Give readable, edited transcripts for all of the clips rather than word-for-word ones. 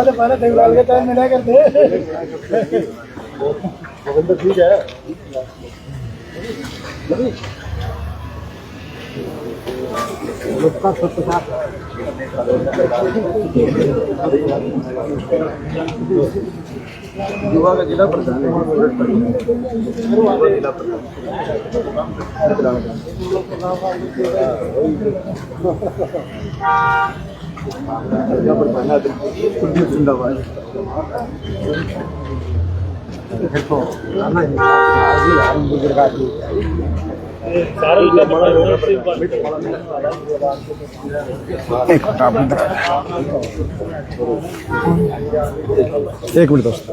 पहले देवलाल के टाइम मिला करते ठीक है। युवा का जिला प्रधान एक मिनट दोस्त।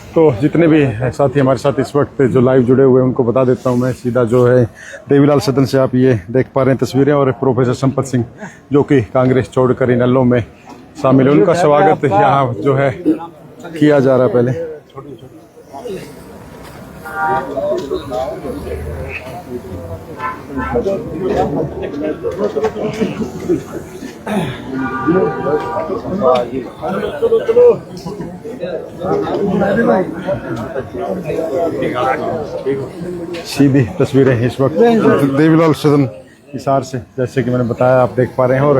तो जितने भी साथी हमारे साथ इस वक्त जो लाइव जुड़े हुए हैं उनको बता देता हूं मैं सीधा जो है देवीलाल सदन से आप ये देख पा रहे हैं तस्वीरें, और प्रोफेसर संपत सिंह जो कि कांग्रेस छोड़कर इनेलो में शामिल है, उनका स्वागत यहाँ जो है किया जा रहा है। पहले सीधी तस्वीरें इस वक्त देवीलाल सदन हिसार से, जैसे कि मैंने बताया आप देख पा रहे हैं। और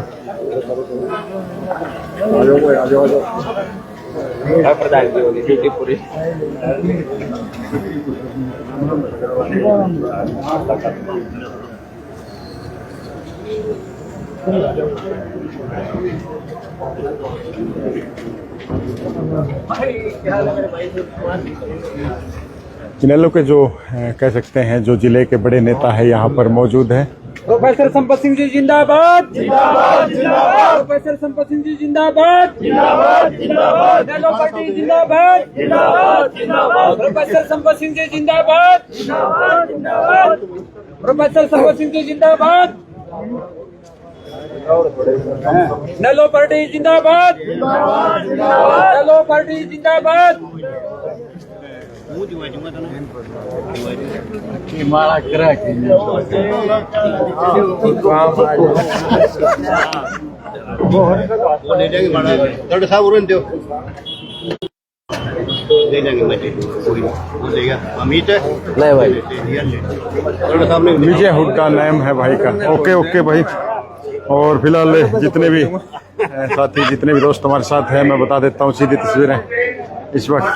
इनेलो के जो कह सकते हैं जो जिले के बड़े नेता है यहाँ पर मौजूद है। प्रोफेसर संपत सिंह जी जिंदाबाद जिंदाबाद जिंदाबाद। प्रोफेसर संपत सिंह जी जिंदाबाद जिंदाबाद जिंदाबाद। इनेलो पार्टी जिंदाबाद जिंदाबाद जिंदाबाद। प्रोफेसर संपत सिंह जी जिंदाबाद जिंदाबाद जिंदाबाद। प्रोफेसर संपत सिंह जी जिंदाबाद। इनेलो पार्टी जिंदाबाद जिंदाबाद जिंदाबाद। इनेलो पार्टी जिंदाबाद। विजय हुड्डा नाम है भाई का। ओके ओके भाई। और फिलहाल जितने भी साथी जितने भी दोस्त हमारे साथ हैं मैं बता देता हूँ सीधी तस्वीरें इस वक्त।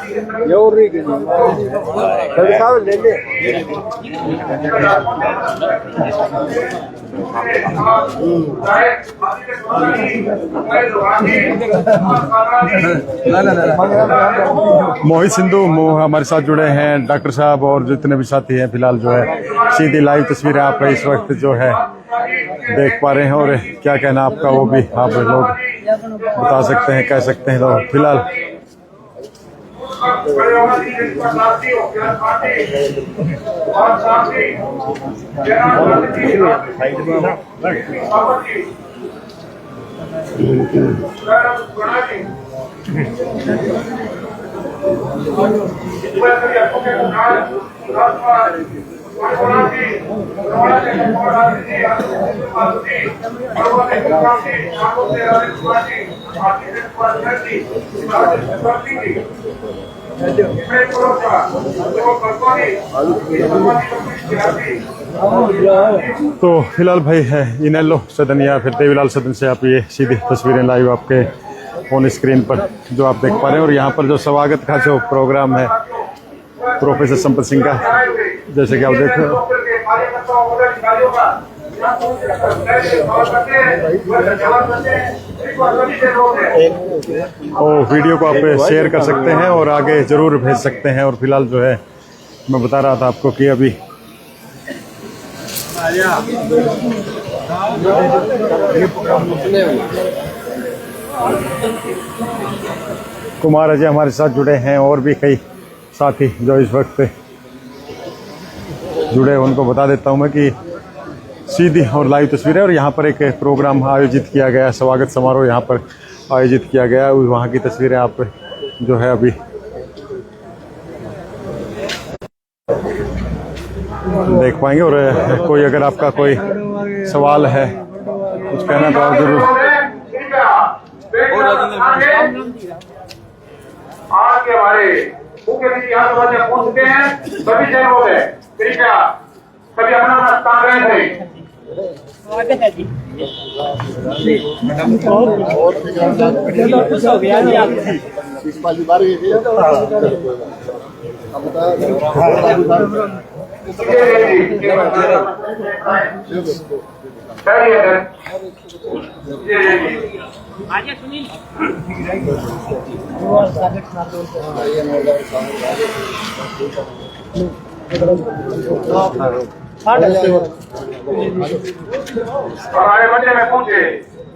मोहित सिंधु हमारे साथ जुड़े हैं, डॉक्टर साहब और जितने भी साथी हैं फिलहाल जो है सीधी लाइव तस्वीरें आप इस वक्त जो है देख पा रहे हैं। और क्या कहना आपका वो भी आप लोग बता सकते हैं, कह सकते हैं। तो फिलहाल तो फिलहाल भाई है इनेलो सदन या फिर देवीलाल सदन से आप ये सीधी तस्वीरें लाइव आपके ऑन स्क्रीन पर जो आप देख पा रहे हैं। और यहाँ पर जो स्वागत का जो प्रोग्राम है प्रोफेसर संपत सिंह का, जैसे कि आप देख रहे हो, और वीडियो को आप शेयर कर सकते हैं और आगे जरूर भेज सकते हैं। और फिलहाल जो है मैं बता रहा था आपको कि अभी कुमार अजय हमारे साथ जुड़े हैं और भी कई साथी जो इस वक्त जुड़े, उनको बता देता हूं मैं कि सीधी और लाइव तस्वीरें। और यहाँ पर एक प्रोग्राम आयोजित किया गया, स्वागत समारोह यहाँ पर आयोजित किया गया, वहाँ की तस्वीरें आप जो है अभी देख पाएंगे। और कोई अगर आपका कोई सवाल है, कुछ कहना तो आप जरूर। आज के हमारे मुख्य अतिथि यहाँ पहुंच चुके हैं। सभी शहरों में कृपया सभी अपना अपना स्थान रहे थे।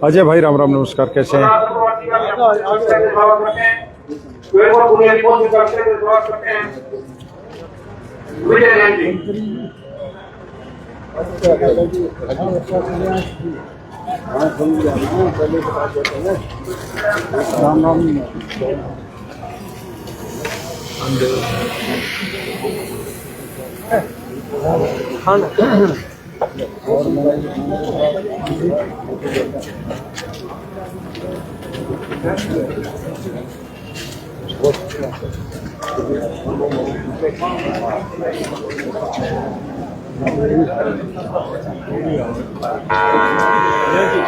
अजय भाई राम राम, नमस्कार, कैसे हैं?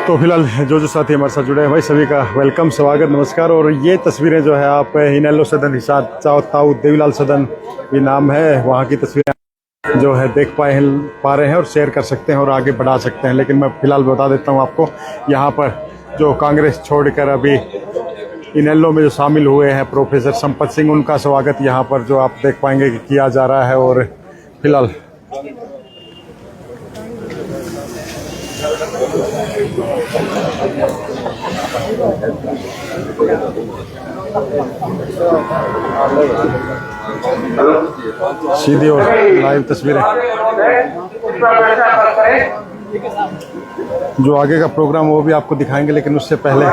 तो फिलहाल जो साथी हमारे साथ जुड़े हैं भाई, सभी का वेलकम, स्वागत, नमस्कार। और ये तस्वीरें जो है आप इनेलो सदन हिसार ताऊ देवीलाल सदन भी नाम है, वहाँ की तस्वीरें जो है देख पा रहे हैं और शेयर कर सकते हैं और आगे बढ़ा सकते हैं। लेकिन मैं फिलहाल बता देता हूँ आपको, यहाँ पर जो कांग्रेस छोड़कर अभी इनेलो में जो शामिल हुए हैं प्रोफेसर संपत सिंह, उनका स्वागत यहाँ पर जो आप देख पाएंगे कि किया जा रहा है। और फिलहाल सीधी और लाइव तस्वीरें। जो आगे का प्रोग्राम वो भी आपको दिखाएंगे, लेकिन उससे पहले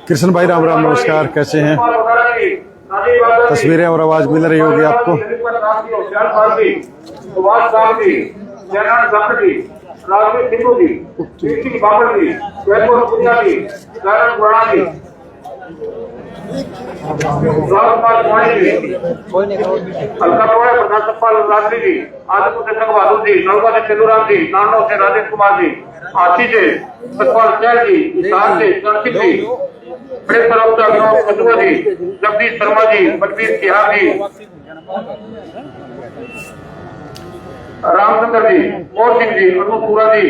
कृष्ण भाई राम राम, नमस्कार, कैसे हैं? तस्वीरें और आवाज मिल रही होगी आपको। राजवीर सिंधु जी, कीर्ति बाबर जी, वैभव पुनिया जी, नारायण गुणा जी, राजकुमार कुमारी जी, अलका पौड़े प्रधान सप्पाल रात्रि जी, आदिपुर से संगवादू जी, नलवा से चंदूराम जी, नानो से राजेश कुमार जी, आशी से सतपाल चैल जी, ईशान से चंद्रसिंह जी, बड़े सरोवता गांव कदुआ जी, जगदीश शर्मा जी, बलबीर तिहार जी, रामचंद्र जी, मोर सिंह जी, अनुपुरा जी,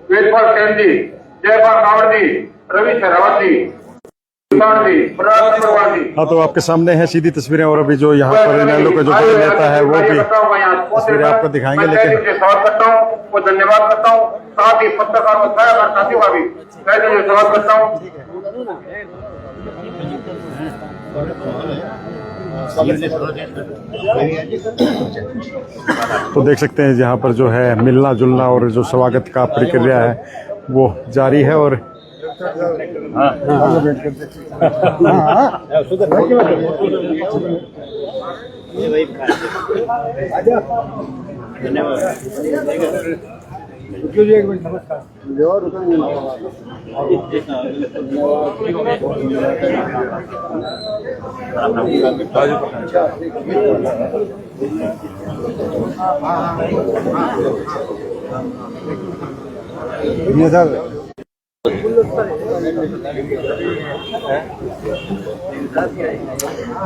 वेदपाल सेन जी, जयपाल रावण जी, रवि शेरावत जी, हाँ, तो आपके सामने है सीधी तस्वीरें। और अभी जो यहाँ पर इनेलो का जो नेता है वो भी तस्वीरें आपको दिखाएंगे। लेकिन स्वागत करता हूँ, वो धन्यवाद करता हूँ, साथ ही पत्रकार साथियों का भी स्वागत करता हूँ। तो देख सकते हैं यहाँ पर जो है मिलना जुलना और जो स्वागत का प्रक्रिया है वो जारी है। और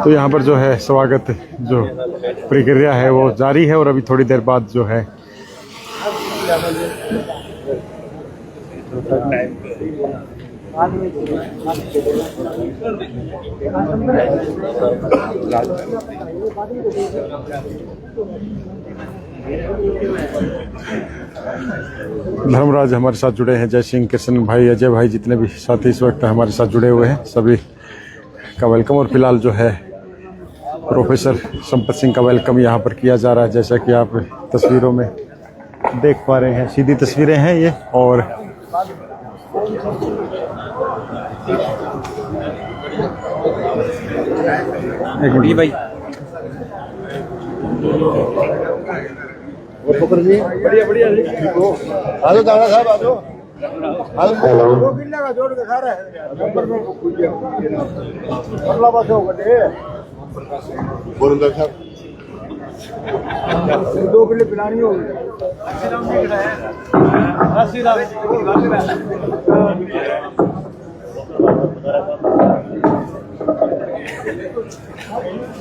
तो यहाँ पर जो है स्वागत जो प्रक्रिया है वो जारी है। और अभी थोड़ी देर बाद जो है धर्मराज हमारे साथ जुड़े हैं, जय सिंह, कृष्ण भाई, अजय भाई, जितने भी साथी इस वक्त हमारे साथ जुड़े हुए हैं सभी का वेलकम। और फिलहाल जो है प्रोफेसर संपत सिंह का वेलकम यहाँ पर किया जा रहा है, जैसा कि आप तस्वीरों में देख पा रहे हैं। सीधी तस्वीरें हैं ये। और एक मिनट भाई, बढ़िया बढ़िया आजो दादा साहब आजो आजो 2 किलो का जोड़ के खा रहा है नंबर में अगला बात हो गए बोल दो साहब 2 किलो पिलानी होगी 80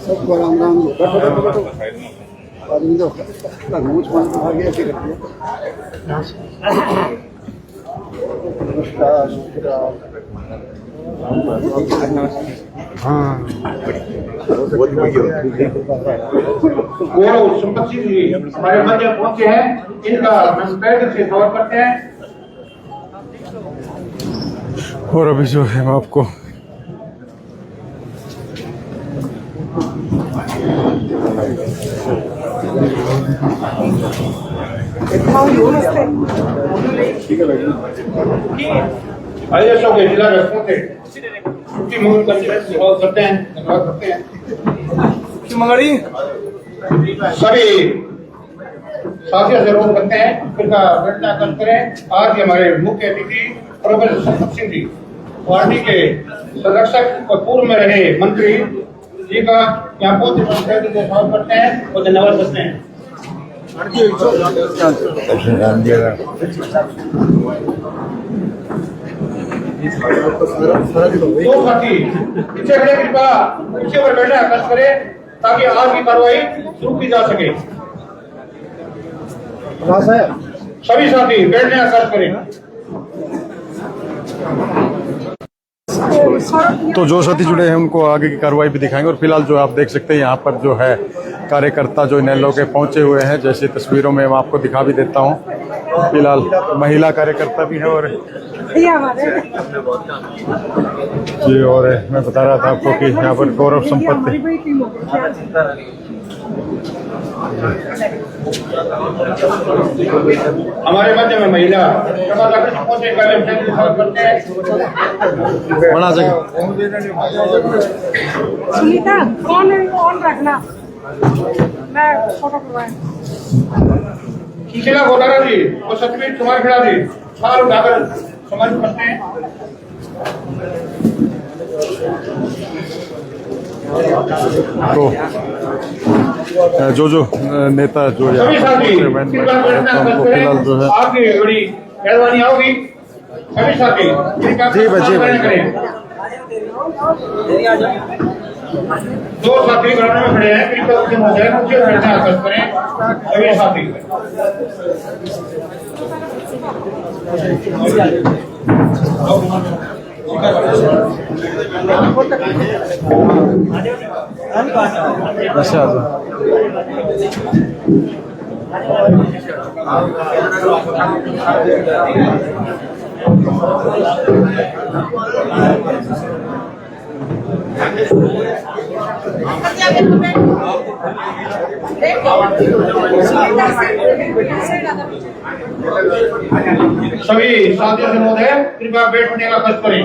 सबको राम राम बैठो आदमी तो मुझ मन में भाग गया ऐसे करती है। गौरव संपत सिंह जी हमारे मध्य पहुंचे हैं, इनका हम पहले से स्वागत करते हैं। और अभी जो है मैं आपको आदेशों के जिला रस्तों से छुट्टी मंगल करते हैं, धन्यवाद करते हैं। सभी साथियों से अनुरोध करते हैं इनका बैठना कष्ट करें। आज हमारे मुख्य अतिथि प्रोफेसर संपत सिंह जी, पार्टी के संरक्षक और पूर्व में रहे मंत्री जी का यहाँ पहुंचे स्वागत करते हैं और धन्यवाद करते हैं। तो साथी पीछे खड़े कृपा पीछे पर बैठना कष्ट करें ताकि आज की कार्रवाई शुरू की जा सके। सभी साथी बैठने का कष्ट करें। तो जो साथी जुड़े हैं उनको आगे की कार्रवाई भी दिखाएंगे। और फिलहाल जो आप देख सकते हैं यहाँ पर जो है कार्यकर्ता जो इनेलो के पहुंचे हुए हैं, जैसे तस्वीरों में मैं आपको दिखा भी देता हूँ। फिलहाल महिला कार्यकर्ता भी है और जी, और मैं बता रहा था आपको कि यहाँ पर गौरव संपत हमारे मध्य में महिला बना सके। सुनीता ऑन रखना, मैं फोटो करवाएं। शीला घोटाला जी और सतवीर कुमार खिड़ा जी साल उठाकर समझ करते हैं। तो जो नेता जो सभी साथी उनको फिलहाल जो है आपकी बड़ी मेहरबानी होगी। सभी साथी दो साथी ग्राउंड में खड़े हैं, कृपया मुझे बैठना आकर्ष करें। सभी साथी सभी साथियों से अनुरोध है कृपया बैठने का कष्ट करें।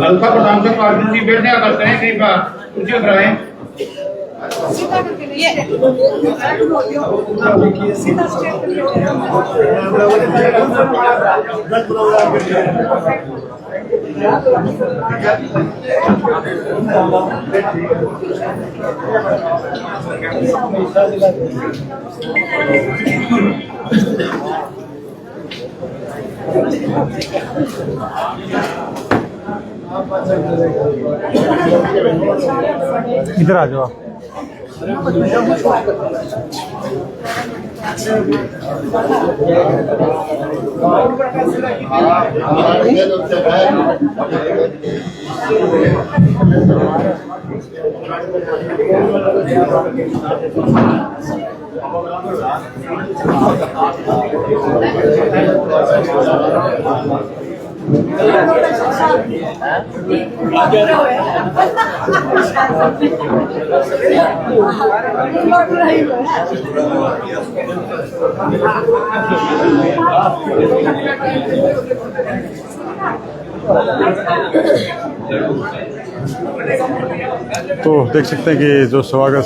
हल्का प्रधान से पार्टी बैठने का कष्ट करें। कृपया कुर्सी कराएं। इधर आ जाओ। तो देख सकते हैं कि जो स्वागत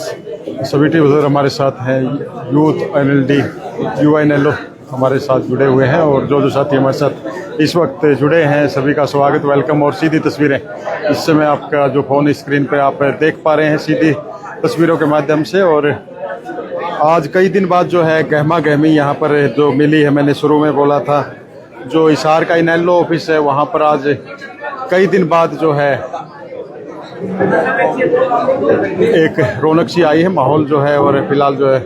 सभी टीम हमारे साथ हैं, यूथ NLD UNLO हमारे साथ जुड़े हुए हैं और जो साथी हमारे साथ इस वक्त जुड़े हैं सभी का स्वागत, वेलकम। और सीधी तस्वीरें इस समय आपका जो फोन स्क्रीन पे आप देख पा रहे हैं सीधी तस्वीरों के माध्यम से। और आज कई दिन बाद जो है गहमा गहमी यहाँ पर जो मिली है, मैंने शुरू में बोला था जो हिसार का इनेलो ऑफिस है वहाँ पर आज कई दिन बाद जो है एक रौनक सी आई है, माहौल जो है। और फिलहाल जो है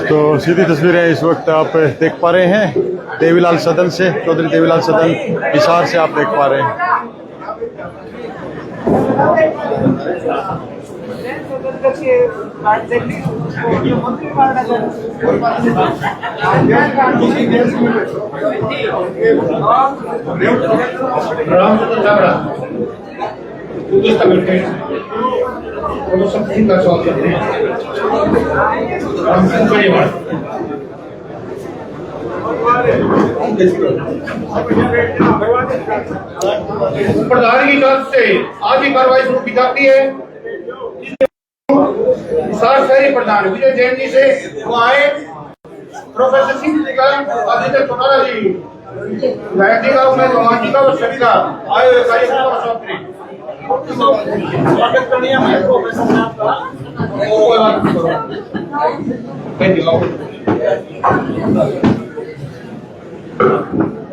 तो सीधी तस्वीरें इस वक्त आप देख पा रहे हैं देवीलाल सदन से, चौधरी देवीलाल सदन हिसार से आप देख पा रहे हैं। प्रधान की तरफ से आज ही कार्रवाई शुरू की जाती है। शहरी प्रधान विजय जैन जी से वो आए, प्रोफेसर सिंह जी का, आदित्य चौटाला जी, जी का, उमेश चौहान जी का और सभी का आए हुए कार्यक्रम का स्वागत करनी है। प्रोफेसर साहब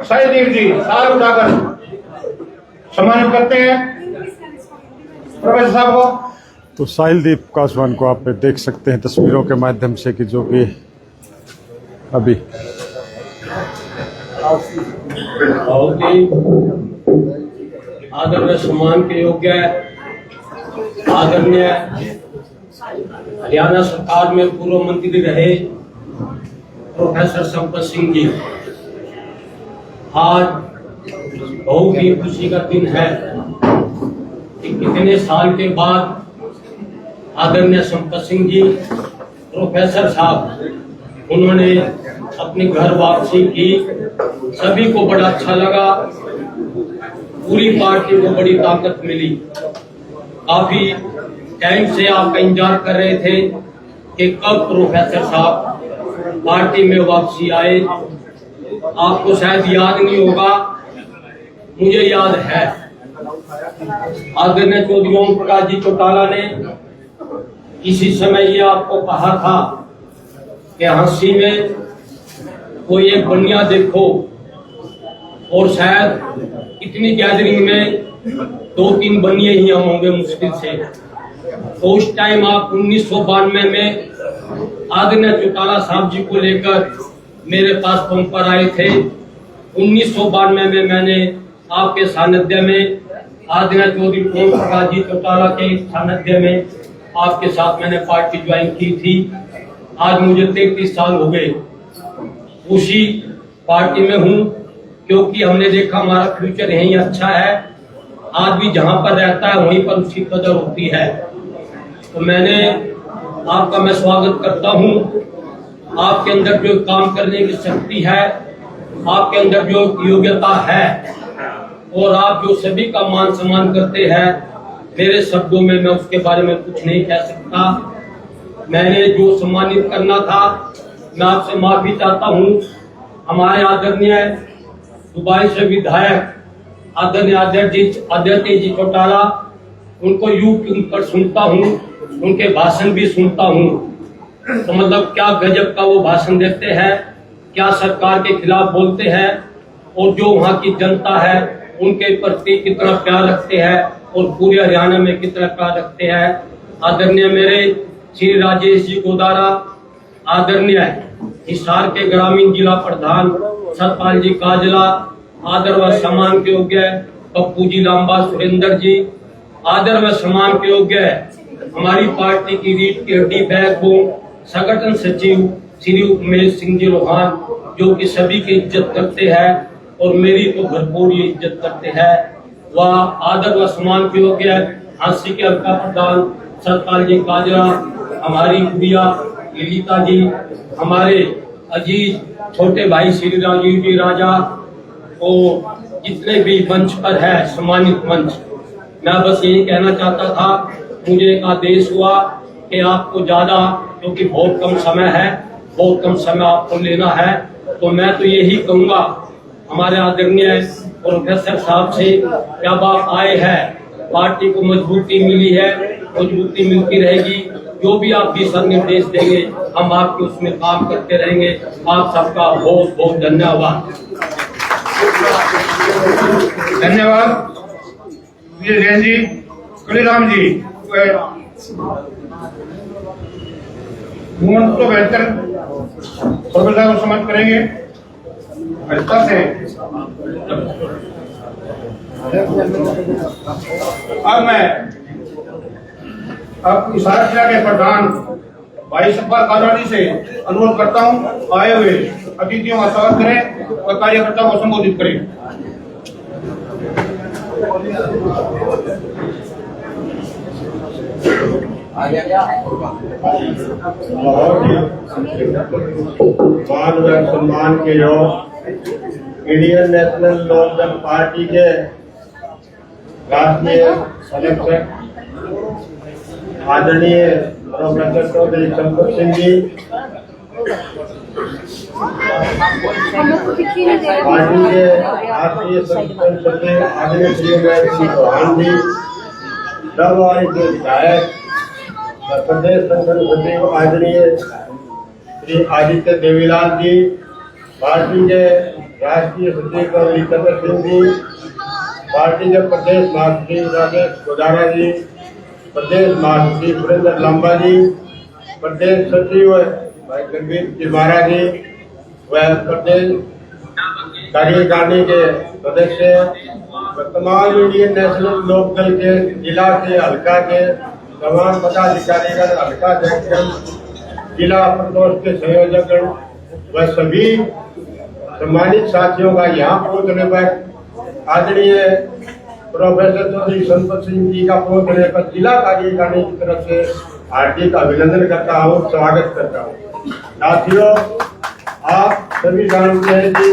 साहिदीप जी साल उठाकर सम्मानित करते हैं प्रोफेसर साहब को। तो साहिलदीप कासवान को आप देख सकते हैं तस्वीरों के माध्यम से कि जो कि अभी बहुत ही आदरणीय सम्मान के योग्य आदरणीय हरियाणा सरकार में पूर्व मंत्री रहे प्रोफेसर संपत सिंह जी, आज बहुत ही खुशी का दिन है कि कितने साल के बाद आदरणीय संपत सिंह जी प्रोफेसर साहब उन्होंने अपनी घर वापसी की। सभी को बड़ा अच्छा लगा, पूरी पार्टी को बड़ी ताकत मिली। काफी टाइम से आपका इंतजार कर रहे थे कि कब प्रोफेसर साहब पार्टी में वापसी आए। आपको शायद याद नहीं होगा, मुझे याद है आदरणीय चौधरी ओम प्रकाश जी चौटाला ने किसी समय ये आपको कहा था कि हंसी में कोई एक बनिया देखो, और शायद इतनी गैदरिंग में 2-3 बनिए ही हम होंगे मुश्किल से। तो उस टाइम आप 1992 में आदरणीय चौटाला साहब जी को लेकर मेरे पास फोन पर आए थे। 1992 में मैंने आपके सानिध्य में आदरणीय चौधरी ओम प्रकाश जी चौटाला के सानिध्य में आपके साथ मैंने पार्टी ज्वाइन की थी। आज मुझे 33 साल हो गए उसी पार्टी में हूँ, क्योंकि हमने देखा हमारा फ्यूचर यही अच्छा है। आदमी जहाँ पर रहता है वहीं पर उसकी कदर होती है। तो मैंने आपका मैं स्वागत करता हूँ। आपके अंदर जो काम करने की शक्ति है, आपके अंदर जो योग्यता है, और आप जो सभी का मान सम्मान करते हैं, मेरे शब्दों में मैं उसके बारे में कुछ नहीं कह सकता। मैंने जो सम्मानित करना था, मैं आपसे माफी चाहता हूँ। हमारे आदरणीय दुबई से विधायक आदरणीय आदित्य जी चौटाला, उनको यूट्यूब पर सुनता हूँ, उनके भाषण भी सुनता हूँ। तो मतलब क्या गजब का वो भाषण देते हैं, क्या सरकार के खिलाफ बोलते हैं, और जो वहाँ की जनता है उनके प्रति कितना प्यार रखते हैं और पूरे हरियाणा में कितना प्यार रखते हैं। आदरणीय मेरे श्री राजेश जी गोदारा, आदरणीय हिसार के ग्रामीण जिला प्रधान सतपाल जी काजला, आदर व सम्मान के योग्य पप्पू जी लांबा सुरेंद्र जी, आदर व सम्मान के योग्य हमारी पार्टी की रीढ़ की हड्डी बैकबोन संगठन सचिव श्री उमेश सिंह जी लोहान, जो कि सभी की इज्जत करते हैं और मेरी तो भरपूर इज्जत करते हैं। वह आदर व सम्मान के योग्य झांसी के हल्का प्रधान सतपाल जी काजरा, हमारी गुड़िया ललिता जी, हमारे अजीज छोटे भाई श्री राजीव जी राजा, और जितने भी मंच पर है सम्मानित मंच, मैं बस यही कहना चाहता था, मुझे एक आदेश हुआ कि आपको ज्यादा, क्योंकि बहुत कम समय है, बहुत कम समय आपको लेना है, तो मैं तो यही कहूँगा हमारे आदरणीय प्रोफेसर साहब से, जब आप आए हैं पार्टी को मजबूती मिली है, मजबूती मिलती रहेगी, जो भी आप दिशा निर्देश देंगे हम आपके उसमें काम करते रहेंगे। आप सबका बहुत बहुत धन्यवाद। धन्यवाद विजय जैन जी। कलीराम जी मूवमेंट को बेहतर प्रोफेसर को समझ करेंगे। अच्छा से अब मैं अब हिसार जिला के प्रधान भाई सतपाल काजरा जी से अनुरोध करता हूं, आए हुए अतिथियों का स्वागत करें और कार्यकर्ताओं को संबोधित करें। मान व सम्मान के योग इंडियन नेशनल लोकदल पार्टी के राष्ट्रीय संरक्षक आदरणीय प्रोफेसर चौधरी संपत सिंह जी, पार्टी के राष्ट्रीय संगठन सचिव आदरणीय श्री उमेश सिंह चौहान जी, डबवारी के विधायक प्रदेश संगठन सचिव आदरणीय श्री आदित्य देवीलाल जी, पार्टी के राष्ट्रीय सचिव चंद्र सिंह जी, पार्टी के प्रदेश महासचिव राजेश गोदारा जी, प्रदेश महासचिव सुरेंद्र लांबा जी, प्रदेश सचिव भाई गंभीर तिवारा जी व प्रदेश कार्यकारिणी के सदस्य, तमाम इंडियन नेशनल लोकदल के जिला के हल्का के तमाम पदाधिकारीगण, हल्का अध्यक्ष, जिला प्रकोष्ठ के संयोजकगण व सभी सम्मानित साथियों का यहाँ पहुंचने पर आदरणीय प्रोफेसर चौधरी संपत सिंह जी का पहुंचने पर जिला कार्यकारिणी की तरफ से हार्दिक अभिनंदन करता हूँ, स्वागत करता हूँ। साथियों, आप सभी जानते हैं कि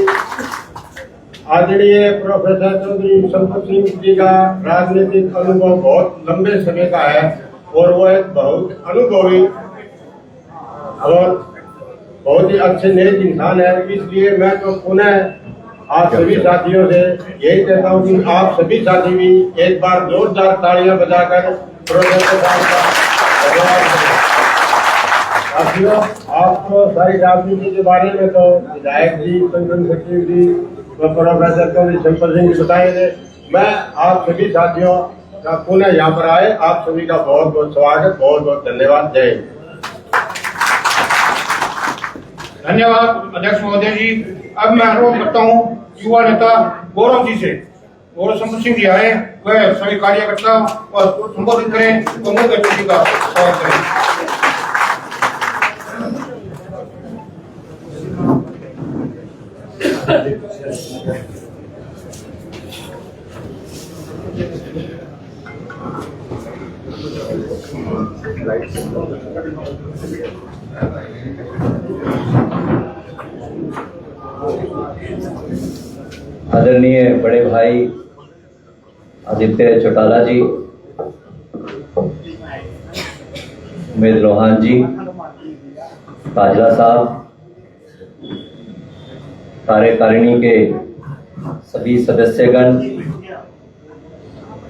आदरणीय प्रोफेसर चौधरी संपत सिंह जी का राजनीतिक अनुभव बहुत लंबे समय का है और वो एक बहुत अनुभवी और बहुत ही अच्छे नेक इंसान है। इसलिए मैं तो पुनः आप सभी साथियों से यही कहता हूँ कि आप सभी साथी भी एक बार जोरदार तालियां बजाकर प्रोफेसर साहब का धन्यवाद करें। साथियों, आपको सारी राजनीति के बारे में तो विधायक जी, संगठन सचिव जी व प्रोफेसर चौधरी संपत सिंह जी बताएंगे। मैं आप सभी साथियों का पुनः यहाँ पर आए, आप सभी का बहुत बहुत स्वागत, बहुत बहुत धन्यवाद। जय हिंद। धन्यवाद अध्यक्ष महोदय जी। अब मैं अनुरोध करता हूं युवा नेता गौरव जी से, गौरव संपत सिंह जी आए, वह सभी कार्यकर्ता और संबोधित करें और मुख्य अतिथि का स्वागत करें। आदरणीय बड़े भाई आदित्य चौटाला जी, उमेश लोहान जी, काजला साहब, कार्यकारिणी के सभी सदस्यगण,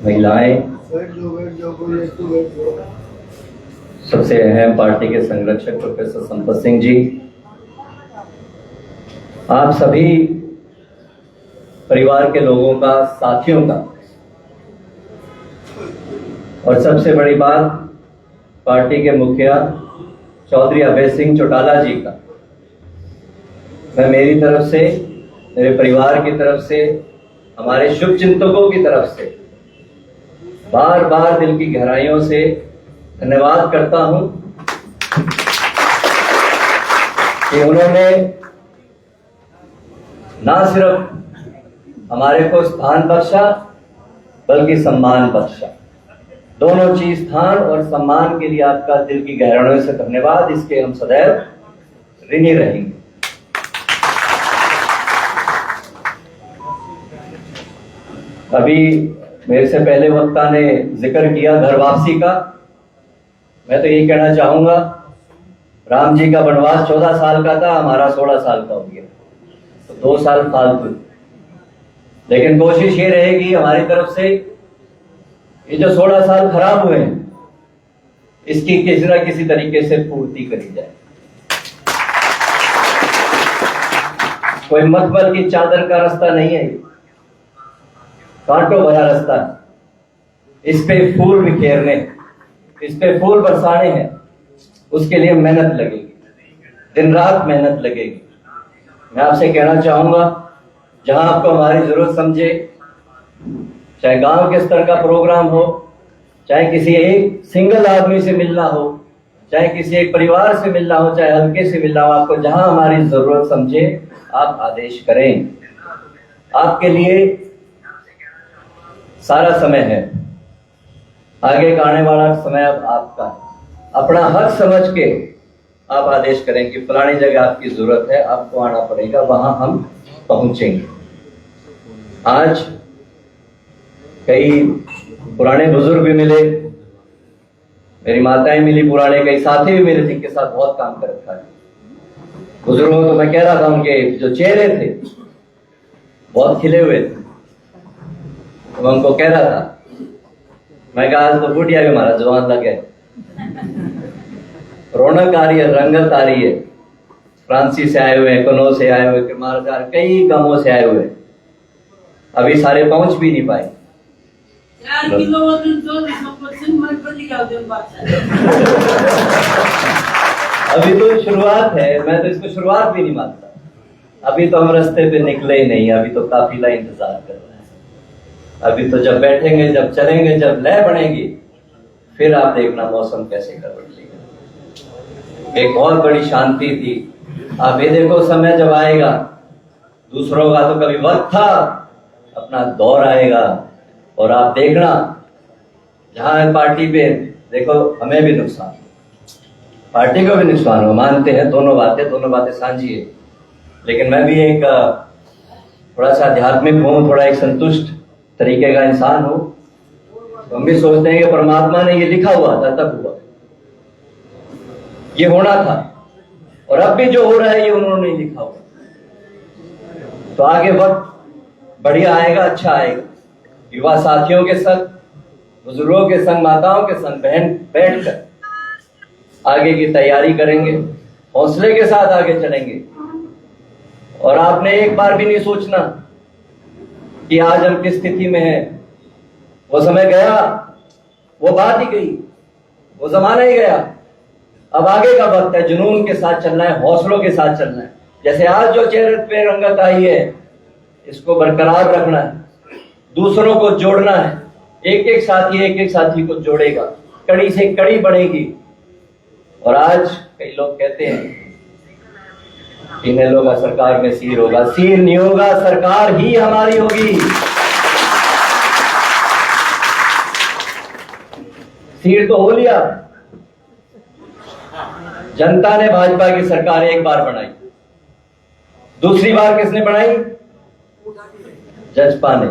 महिलाएं, सबसे अहम पार्टी के संरक्षक प्रोफेसर संपत सिंह जी, आप सभी परिवार के लोगों का, साथियों का, और सबसे बड़ी बात पार्टी के मुखिया चौधरी अभय सिंह चौटाला जी का, मैं मेरी तरफ से, मेरे परिवार की तरफ से, हमारे शुभ चिंतकों की तरफ से बार बार दिल की गहराइयों से धन्यवाद करता हूं कि उन्होंने ना सिर्फ हमारे को स्थान बख्शा बल्कि सम्मान बख्शा। दोनों चीज, स्थान और सम्मान के लिए आपका दिल की गहराइयों से धन्यवाद। इसके हम सदैव ऋणी रहेंगे। अभी मेरे से पहले वक्ता ने जिक्र किया घर वापसी का। मैं तो यही कहना चाहूंगा, राम जी का वनवास 14 साल का था, हमारा 16 साल का हो गया, तो 2 साल फालतू। लेकिन कोशिश ये रहेगी हमारी तरफ से, ये जो 16 साल खराब हुए हैं, इसकी किसी न किसी तरीके से पूर्ति करी जाए। कोई मखमल की चादर का रास्ता नहीं है, कांटों भरा रास्ता है। इस पे फूल बिखेरने, इस पे फूल बरसाने हैं, उसके लिए मेहनत लगेगी, दिन रात मेहनत लगेगी। मैं आपसे कहना चाहूंगा, जहां आपको हमारी जरूरत समझे, चाहे गांव के स्तर का प्रोग्राम हो, चाहे किसी एक सिंगल आदमी से मिलना हो, चाहे किसी एक परिवार से मिलना हो, चाहे हल्के से मिलना हो, आपको जहां हमारी जरूरत समझे आप आदेश करें। आपके लिए सारा समय है, आगे का आने वाला समय अब आपका है। अपना हक समझ के आप आदेश करें कि फलानी जगह आपकी जरूरत है, आपको आना पड़ेगा, वहां हम पहुंचेंगे। आज कई पुराने बुजुर्ग भी मिले, मेरी माताएं मिली, पुराने कई साथी भी मिले जिनके साथ बहुत काम कर रखा है। बुजुर्गों को मैं कह रहा था, उनके जो चेहरे थे बहुत खिले हुए थे। मैं उनको कह रहा था, मैं कहा आज तो बुढ़िया भी हमारा जवान लगे, रौनक आ रही है, रंगत आ रही है। फ्रांसी से आए हुए हैं, कनौ से आए हुए, किरमारदार, कई गांवों से आए हुए, अभी सारे पहुंच भी नहीं पाए। अभी तो शुरुआत है, मैं तो इसको शुरुआत भी नहीं मानता। अभी तो हम रास्ते पे निकले ही नहीं, अभी तो काफिला इंतजार कर रहा है। अभी तो जब बैठेंगे, जब चलेंगे, जब लय बनेगी, फिर आप देखना मौसम कैसे गड़बड़ लेगा। एक बहुत बड़ी शांति थी। आप ये देखो, समय जब आएगा, दूसरों का तो कभी वक्त था, अपना दौर आएगा और आप देखना, जहां पार्टी पे देखो हमें भी नुकसान, पार्टी को भी नुकसान हो, मानते हैं, दोनों बातें साझी है। लेकिन मैं भी एक थोड़ा सा आध्यात्मिक हूँ, थोड़ा एक संतुष्ट तरीके का इंसान हूँ। तो हम भी सोचते हैं कि परमात्मा ने ये लिखा हुआ था, तब हुआ, ये होना था, और अब भी जो हो रहा है ये उन्होंने नहीं लिखा हुआ। तो आगे वक्त बढ़िया आएगा, अच्छा आएगा। युवा साथियों के संग, बुजुर्गों के संग, माताओं के संग बैठकर आगे की तैयारी करेंगे, हौसले के साथ आगे चलेंगे। और आपने एक बार भी नहीं सोचना कि आज हम किस स्थिति में हैं। वो समय गया, वो बात ही गई, वो जमाना ही गया। अब आगे का वक्त है, जुनून के साथ चलना है, हौसलों के साथ चलना है। जैसे आज जो चेहरे पे रंगत आई है, इसको बरकरार रखना है, दूसरों को जोड़ना है। एक एक साथी को जोड़ेगा, कड़ी से कड़ी बढ़ेगी। और आज कई लोग कहते हैं इन्हें लोग सरकार में सिर होगा, सिर नहीं होगा, सरकार ही हमारी होगी। सिर तो हो लिया, जनता ने भाजपा की सरकार एक बार बनाई, दूसरी बार किसने बनाई? जजपा ने।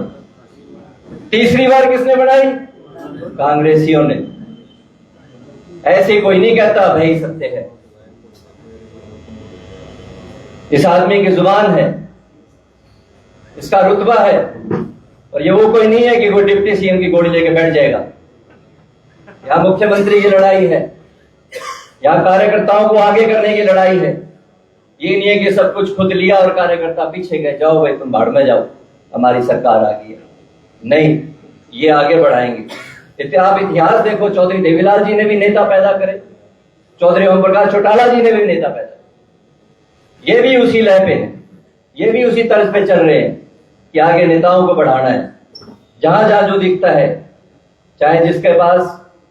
तीसरी बार किसने बनाई? कांग्रेसियों ने। ऐसे कोई नहीं कहता भाई सत्य है। इस आदमी की जुबान है, इसका रुतबा है। और ये वो कोई नहीं है कि कोई डिप्टी सीएम की गोली लेके बैठ जाएगा। यहाँ मुख्यमंत्री की लड़ाई है, यहाँ कार्यकर्ताओं को आगे करने की लड़ाई है। ये नहीं है कि सब कुछ खुद लिया और कार्यकर्ता पीछे गए, जाओ भाई तुम भाड़ में जाओ, हमारी सरकार आ गई है। नहीं, ये आगे बढ़ाएंगे। आप इतिहास देखो, चौधरी देवीलाल जी ने भी नेता पैदा करे, चौधरी ओम प्रकाश चौटाला जी ने भी नेता पैदा, ये भी उसी लय पे है, ये भी उसी तर्ज पे चल रहे हैं कि आगे नेताओं को बढ़ाना है। जहां जहां जो दिखता है, चाहे जिसके पास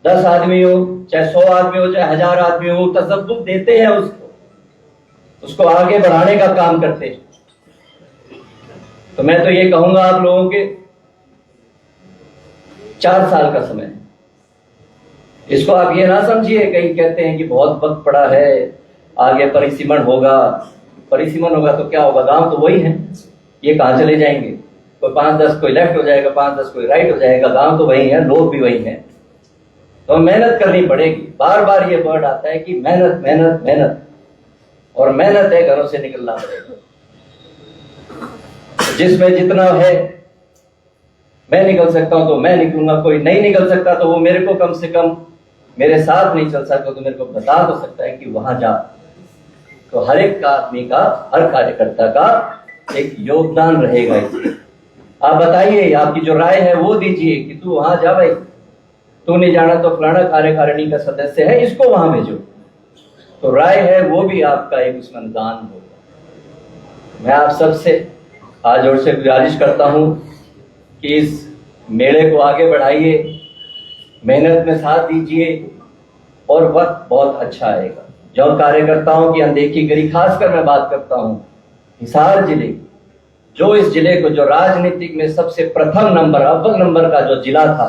10 आदमी हो, चाहे 100 आदमी हो, चाहे 1000 आदमी हो, तसब्बुत देते हैं उसको आगे बढ़ाने का काम करते हैं। तो मैं तो ये कहूंगा आप लोगों के 4 साल का समय, इसको आप ये ना समझिए, कहीं कहते हैं कि बहुत वक्त पड़ा है, आगे परिसीमन होगा। परिसीमन होगा तो क्या होगा? गांव तो वही है, ये कहां चले जाएंगे? कोई 5-10 कोई लेफ्ट हो जाएगा, 5-10 कोई राइट हो जाएगा, गांव तो वही है, लोग भी वही हैं। तो मेहनत करनी पड़ेगी। बार बार ये वर्ड आता है कि मेहनत मेहनत मेहनत, और मेहनत है, घरों से निकलना पड़ेगा। जिसमें जितना है, मैं निकल सकता हूं तो मैं निकलूंगा, कोई नहीं निकल सकता तो वो मेरे को कम से कम मेरे साथ नहीं चल सकता तो मेरे को बता तो सकता है कि वहां जा। तो हर एक आदमी का, हर कार्यकर्ता का एक योगदान रहेगा इसमें। आप बताइए, आपकी जो राय है वो दीजिए कि तू वहां जा भाई, तू नहीं जाना तो फलाना कार्यकारिणी का सदस्य है, इसको वहां भेजो। तो राय है वो भी आपका एक उसमें दान होगा। मैं आप सबसे हाथ जोड़ से गुजारिश करता हूं कि इस मेले को आगे बढ़ाइए, मेहनत में साथ दीजिए, और वक्त बहुत अच्छा आएगा। जो कार्यकर्ताओं की अनदेखी करी, खासकर मैं बात करता हूं हिसार जिले, जो इस जिले को, जो राजनीतिक में सबसे प्रथम नंबर, अव्वल नंबर का जो जिला था,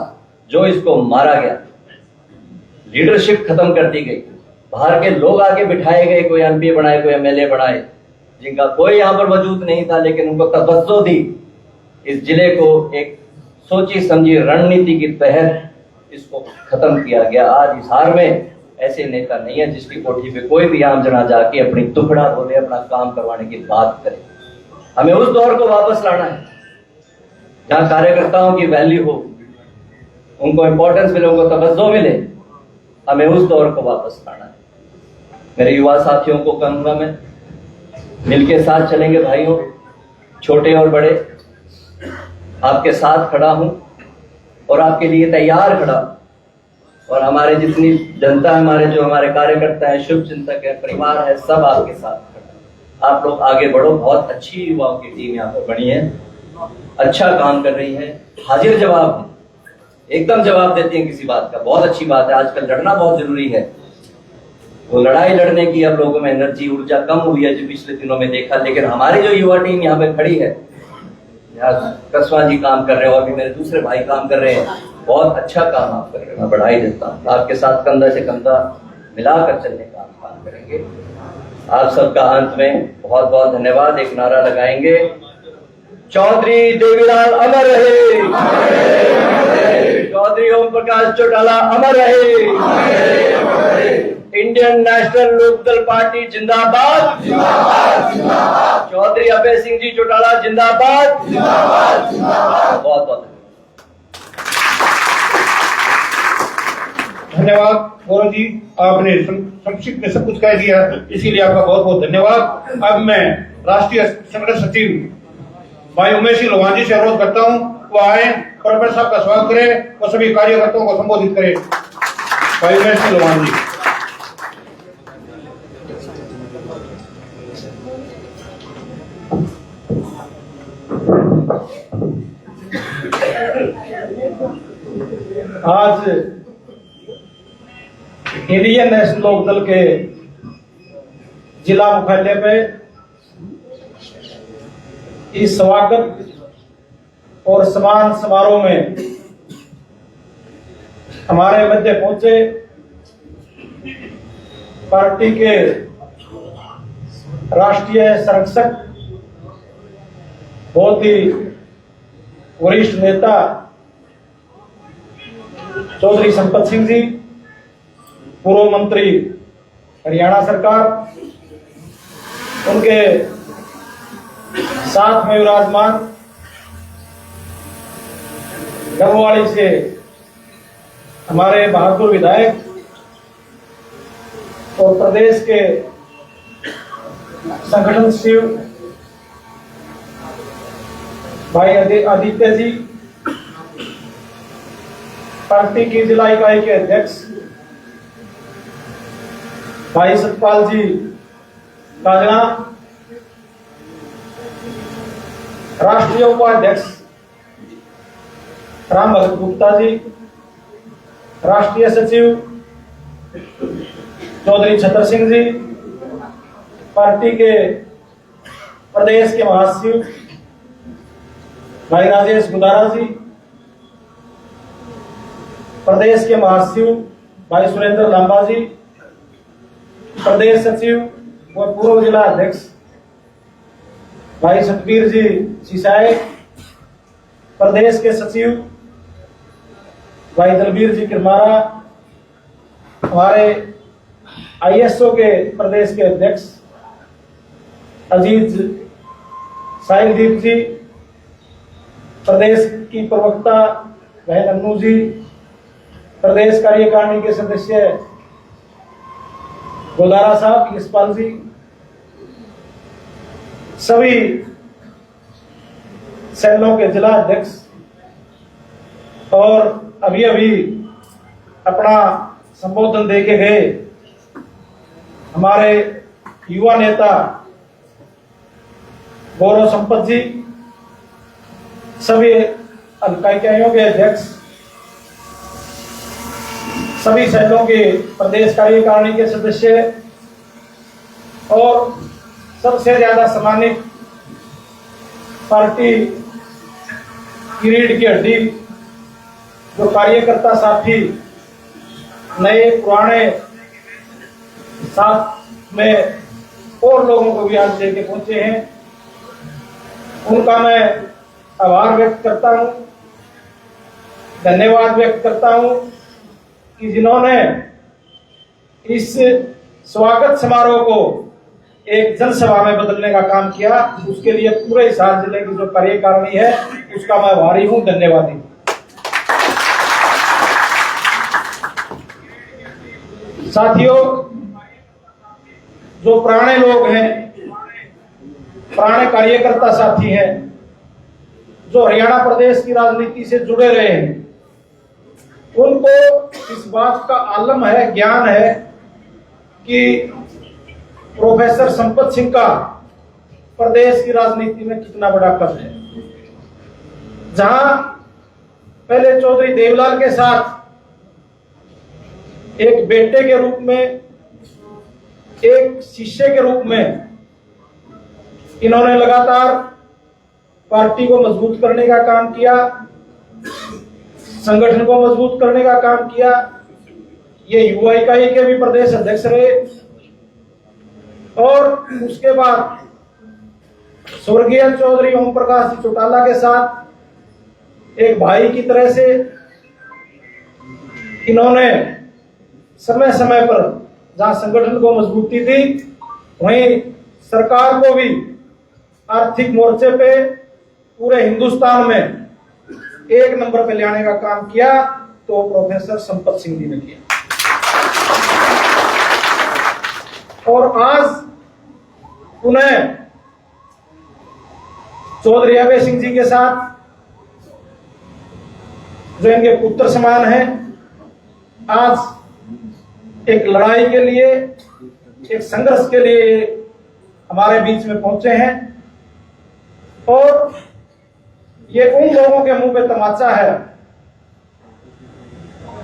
जो इसको मारा गया, लीडरशिप खत्म कर दी गई, बाहर के लोग आके बिठाए गए, कोई एमपी बनाए, कोई एमएलए बनाए, जिनका कोई यहाँ पर वजूद नहीं था, लेकिन उनको तवज्जो दी। इस जिले को एक सोची समझी रणनीति के तहत इसको खत्म किया गया। आज हिसार में ऐसे नेता नहीं है जिसकी कोठी पे कोई भी आम जना जाके अपनी टुकड़ा बोले, अपना काम करवाने की बात करे। हमें उस दौर को वापस लाना है जहाँ कार्यकर्ताओं की वैल्यू हो, उनको इंपॉर्टेंस मिले, उनको तवज्जो मिले। हमें उस दौर को वापस लाना है। मेरे युवा साथियों को कहूंगा, मैं मिलके साथ चलेंगे भाइयों, छोटे और बड़े, आपके साथ खड़ा हूं और आपके लिए तैयार खड़ा। और हमारे जितनी जनता है, हमारे जो हमारे कार्यकर्ता है, शुभ चिंतक है, परिवार है, सब आपके साथ खड़ा। आप लोग आगे बढ़ो। बहुत अच्छी युवाओं की टीम यहाँ पर बनी है, अच्छा काम कर रही है, हाजिर जवाब है, एकदम जवाब देती है किसी बात का। बहुत अच्छी बात है। आजकल लड़ना बहुत जरूरी है। वो लड़ाई लड़ने की अब लोगों में एनर्जी, ऊर्जा कम हुई है जो पिछले दिनों में देखा। लेकिन हमारी जो युवा टीम यहाँ पे खड़ी है, कसवा जी काम कर रहे हैं और भी मेरे दूसरे भाई काम कर रहे हैं, बहुत अच्छा काम आप कर रहे हैं, मैं बढ़ाई देता हूँ। आपके साथ कंधा से कंधा मिलाकर चलने का काम करेंगे। आप सबका अंत में बहुत बहुत धन्यवाद। एक नारा लगाएंगे, चौधरी देवीलाल अमर रहे, चौधरी ओम प्रकाश चौटाला अमर रहे, इंडियन नेशनल लोकदल पार्टी जिंदाबाद, चौधरी अभय सिंह जी चौटाला जिंदाबाद। बहुत बहुत धन्यवाद गौरव जी, आपने संक्षिप्त में सब कुछ कह दिया, इसीलिए आपका बहुत बहुत धन्यवाद। अब मैं राष्ट्रीय संगठन सचिव भाई उमेश सिंह लोहान जी से अनुरोध करता हूं, वो आए, प्रोफेसर साहब का स्वागत करें और सभी कार्यकर्ताओं को संबोधित करें। भाई उमेश सिंह लोहान जी। आज इंडियन नेशनल लोकदल के जिला मुख्यालय पे इस स्वागत और सम्मान समारोह में हमारे मध्य पहुंचे पार्टी के राष्ट्रीय संरक्षक, बहुत ही वरिष्ठ नेता चौधरी संपत सिंह जी, पूर्व मंत्री हरियाणा सरकार, उनके साथ में विराजमान डबवाड़ी से हमारे बहादुर विधायक और प्रदेश के संगठन सचिव भाई आदित्य जी, पार्टी की जिला इकाई के अध्यक्ष भाई सतपाल जी काजना, राष्ट्रीय उपाध्यक्ष राम भगत गुप्ता जी, राष्ट्रीय सचिव चौधरी छतर सिंह जी, पार्टी के प्रदेश के महासचिव भाई राजेश गुदारा जी, प्रदेश के महासचिव भाई सुरेंद्र लांबा जी, प्रदेश सचिव व पूर्व जिला अध्यक्ष भाई सतबीर जी सिसाए, प्रदेश के सचिव भाई दलबीर जी किरमारा, हमारे आईएसओ के प्रदेश के अध्यक्ष अजीत साहिलदीप जी, प्रदेश की प्रवक्ता बहन अन्नू जी, प्रदेश कार्यकारिणी के सदस्य गोदारा साहब, यशपाल जी, सभी सेलों के जिला अध्यक्ष और अभी अभी अपना संबोधन देके गए हमारे युवा नेता गौरव संपत जी, सभी इकाइयों के अध्यक्ष, सभी सेलों के प्रदेश कार्यकारिणी के सदस्य और सबसे ज्यादा सम्मानित पार्टी की रीढ़ की हड्डी जो कार्यकर्ता साथी, नए पुराने साथ में और लोगों को भी आज लेके पहुंचे हैं, उनका मैं आभार व्यक्त करता हूं, धन्यवाद व्यक्त करता हूं कि जिन्होंने इस स्वागत समारोह को एक जनसभा में बदलने का काम किया, उसके लिए पूरे हिसार जिले की जो कार्यकारिणी है उसका मैं आभारी हूं, धन्यवादी हूं। साथियों, जो पुराने लोग हैं, पुराने कार्यकर्ता साथी हैं, जो हरियाणा प्रदेश की राजनीति से जुड़े रहे हैं, उनको इस बात का आलम है, ज्ञान है कि प्रोफेसर संपत सिंह का प्रदेश की राजनीति में कितना बड़ा कद है। जहां पहले चौधरी देवीलाल के साथ एक बेटे के रूप में, एक शिष्य के रूप में इन्होंने लगातार पार्टी को मजबूत करने का काम किया, संगठन को मजबूत करने का काम किया। ये युवा इकाई के भी प्रदेश अध्यक्ष रहे और उसके बाद स्वर्गीय चौधरी ओम प्रकाश जी चौटाला के साथ एक भाई की तरह से इन्होंने समय समय पर जहां संगठन को मजबूती दी, वहीं सरकार को भी आर्थिक मोर्चे पे पूरे हिंदुस्तान में एक नंबर पे ले आने का काम किया, तो प्रोफेसर संपत सिंह जी ने किया। और आज पुनः चौधरी अभय सिंह जी के साथ, जो इनके पुत्र समान हैं, आज एक लड़ाई के लिए, एक संघर्ष के लिए हमारे बीच में पहुंचे हैं। और ये उन लोगों के मुंह पे तमाचा है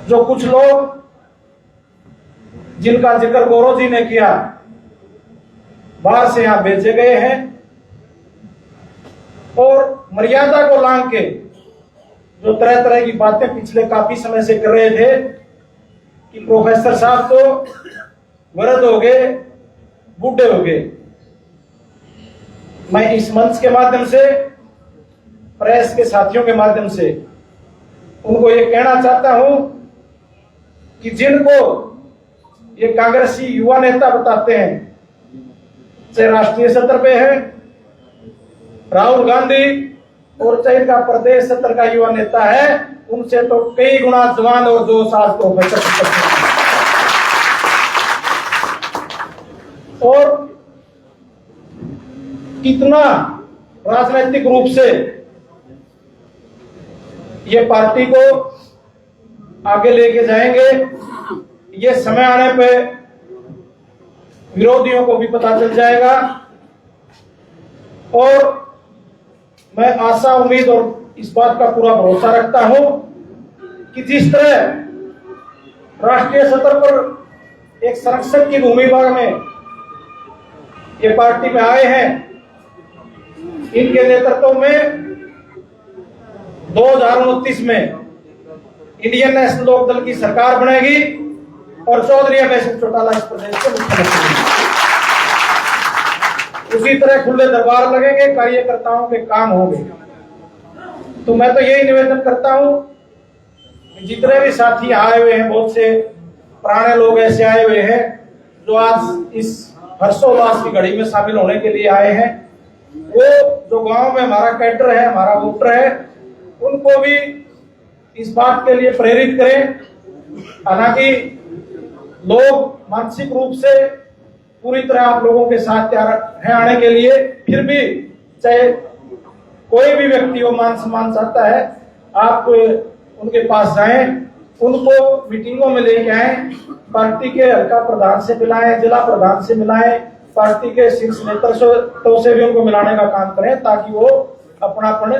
जो कुछ लोग, जिनका जिक्र गौरव जी ने किया, बाहर से यहां भेजे गए हैं और मर्यादा को लांघ के जो तरह तरह की बातें पिछले काफी समय से कर रहे थे कि प्रोफेसर साहब तो वृद्ध हो गए, बूढ़े हो गए। मैं इस मंच के माध्यम से, प्रेस के साथियों के माध्यम से उनको ये कहना चाहता हूं कि जिनको ये कांग्रेसी युवा नेता बताते हैं, चाहे राष्ट्रीय सत्र पे है राहुल गांधी और चाहे इनका प्रदेश सत्र का युवा नेता है, उनसे तो कई गुना जवान और जोश आज प्रोफेसर संपत सिंह। और कितना राजनीतिक रूप से ये पार्टी को आगे लेके जाएंगे, ये समय आने पे विरोधियों को भी पता चल जाएगा। और मैं आशा, उम्मीद और इस बात का पूरा भरोसा रखता हूं कि जिस तरह राष्ट्रीय स्तर पर एक संरक्षक की भूमिका में ये पार्टी में आए हैं, इनके नेतृत्व में 2029 में इंडियन नेशनल लोक दल की सरकार बनेगी और चौधरी अभय सिंह चौटाला इस प्रदेश के मुख्यमंत्री। उसी तरह खुले दरबार लगेंगे, कार्यकर्ताओं के काम होंगे। तो मैं तो यही निवेदन करता हूं कि जितने भी साथी आए हुए हैं, बहुत से पुराने लोग ऐसे आए हुए हैं जो आज इस हर्षोल्लास की घड़ी में शामिल होने के लिए आए हैं, वो जो गांव में हमारा कैडर है, हमारा वोटर है, उनको भी इस बात के लिए प्रेरित करें। हालांकि लोग मानसिक रूप से पूरी तरह आप लोगों के साथ तैयार है आने के लिए, फिर भी चाहे कोई भी व्यक्ति हो, मान सम्मान चाहता है, आप उनके पास जाएं, उनको मीटिंगों में लेके आए, पार्टी के हल्का प्रधान से मिलाएं, जिला प्रधान से मिलाएं, पार्टी के शीर्ष नेतृत्व से भी उनको मिलाने का काम करें ताकि वो अपनापन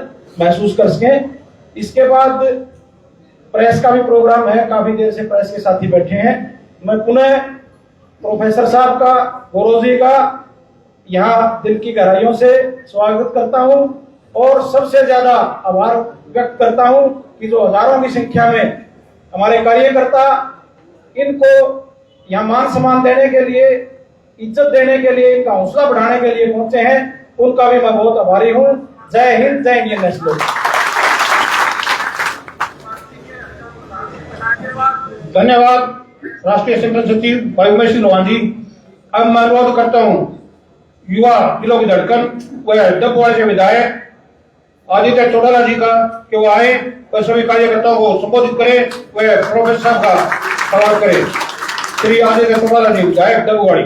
महसूस कर सकें। इसके बाद प्रेस का भी प्रोग्राम है, काफी देर से प्रेस के साथी बैठे हैं। मैं पुनः प्रोफेसर साहब का, गोरोजी का यहाँ दिल की गहराइयों से स्वागत करता हूँ और सबसे ज्यादा आभार व्यक्त करता हूँ कि जो हजारों की संख्या में हमारे कार्यकर्ता इनको यहाँ मान सम्मान देने के लिए, इज्जत देने के लिए, इनका हौसला बढ़ाने के लिए पहुंचे हैं, उनका भी मैं बहुत आभारी हूँ। जय हिंद, जय इंडियन नेशनल। धन्यवाद राष्ट्रीय संगठन सचिव भाई उमेश सिंह लोहान जी। अब मैं अनुरोध करता हूं युवा दिलों की धड़कन व डबवाड़े के विधायक आदित्य चौटाला जी का कि वो आए और सभी कार्यकर्ताओं को संबोधित करें व प्रोफेसर साहब का सवाल करें। श्री आदित्य चौटाला जी, विधायक डबवाड़ी।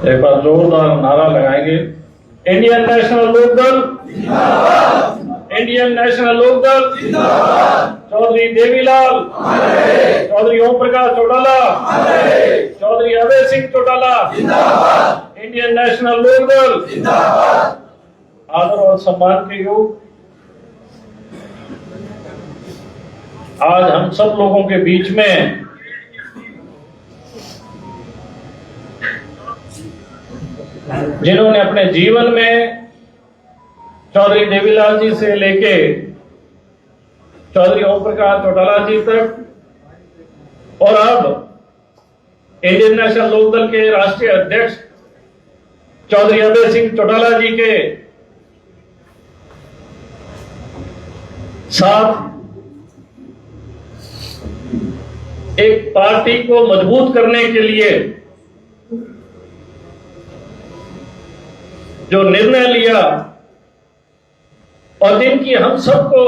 एक बार जोरदार नारा लगाएंगे, इंडियन नेशनल लोकदल जिंदाबाद, इंडियन नेशनल लोकदल जिंदाबाद, चौधरी देवीलाल, चौधरी ओम प्रकाश चौटाला, चौधरी अभय सिंह चौटाला जिंदाबाद, इंडियन नेशनल लोकदल जिंदाबाद। आदर और सम्मान के योग आज हम सब लोगों के बीच में जिन्होंने अपने जीवन में चौधरी देवीलाल जी से लेके चौधरी ओम प्रकाश चौटाला जी तक और अब इंडियन नेशनल लोकदल के राष्ट्रीय अध्यक्ष चौधरी अभय सिंह चौटाला जी के साथ एक पार्टी को मजबूत करने के लिए जो निर्णय लिया और जिनकी हम सबको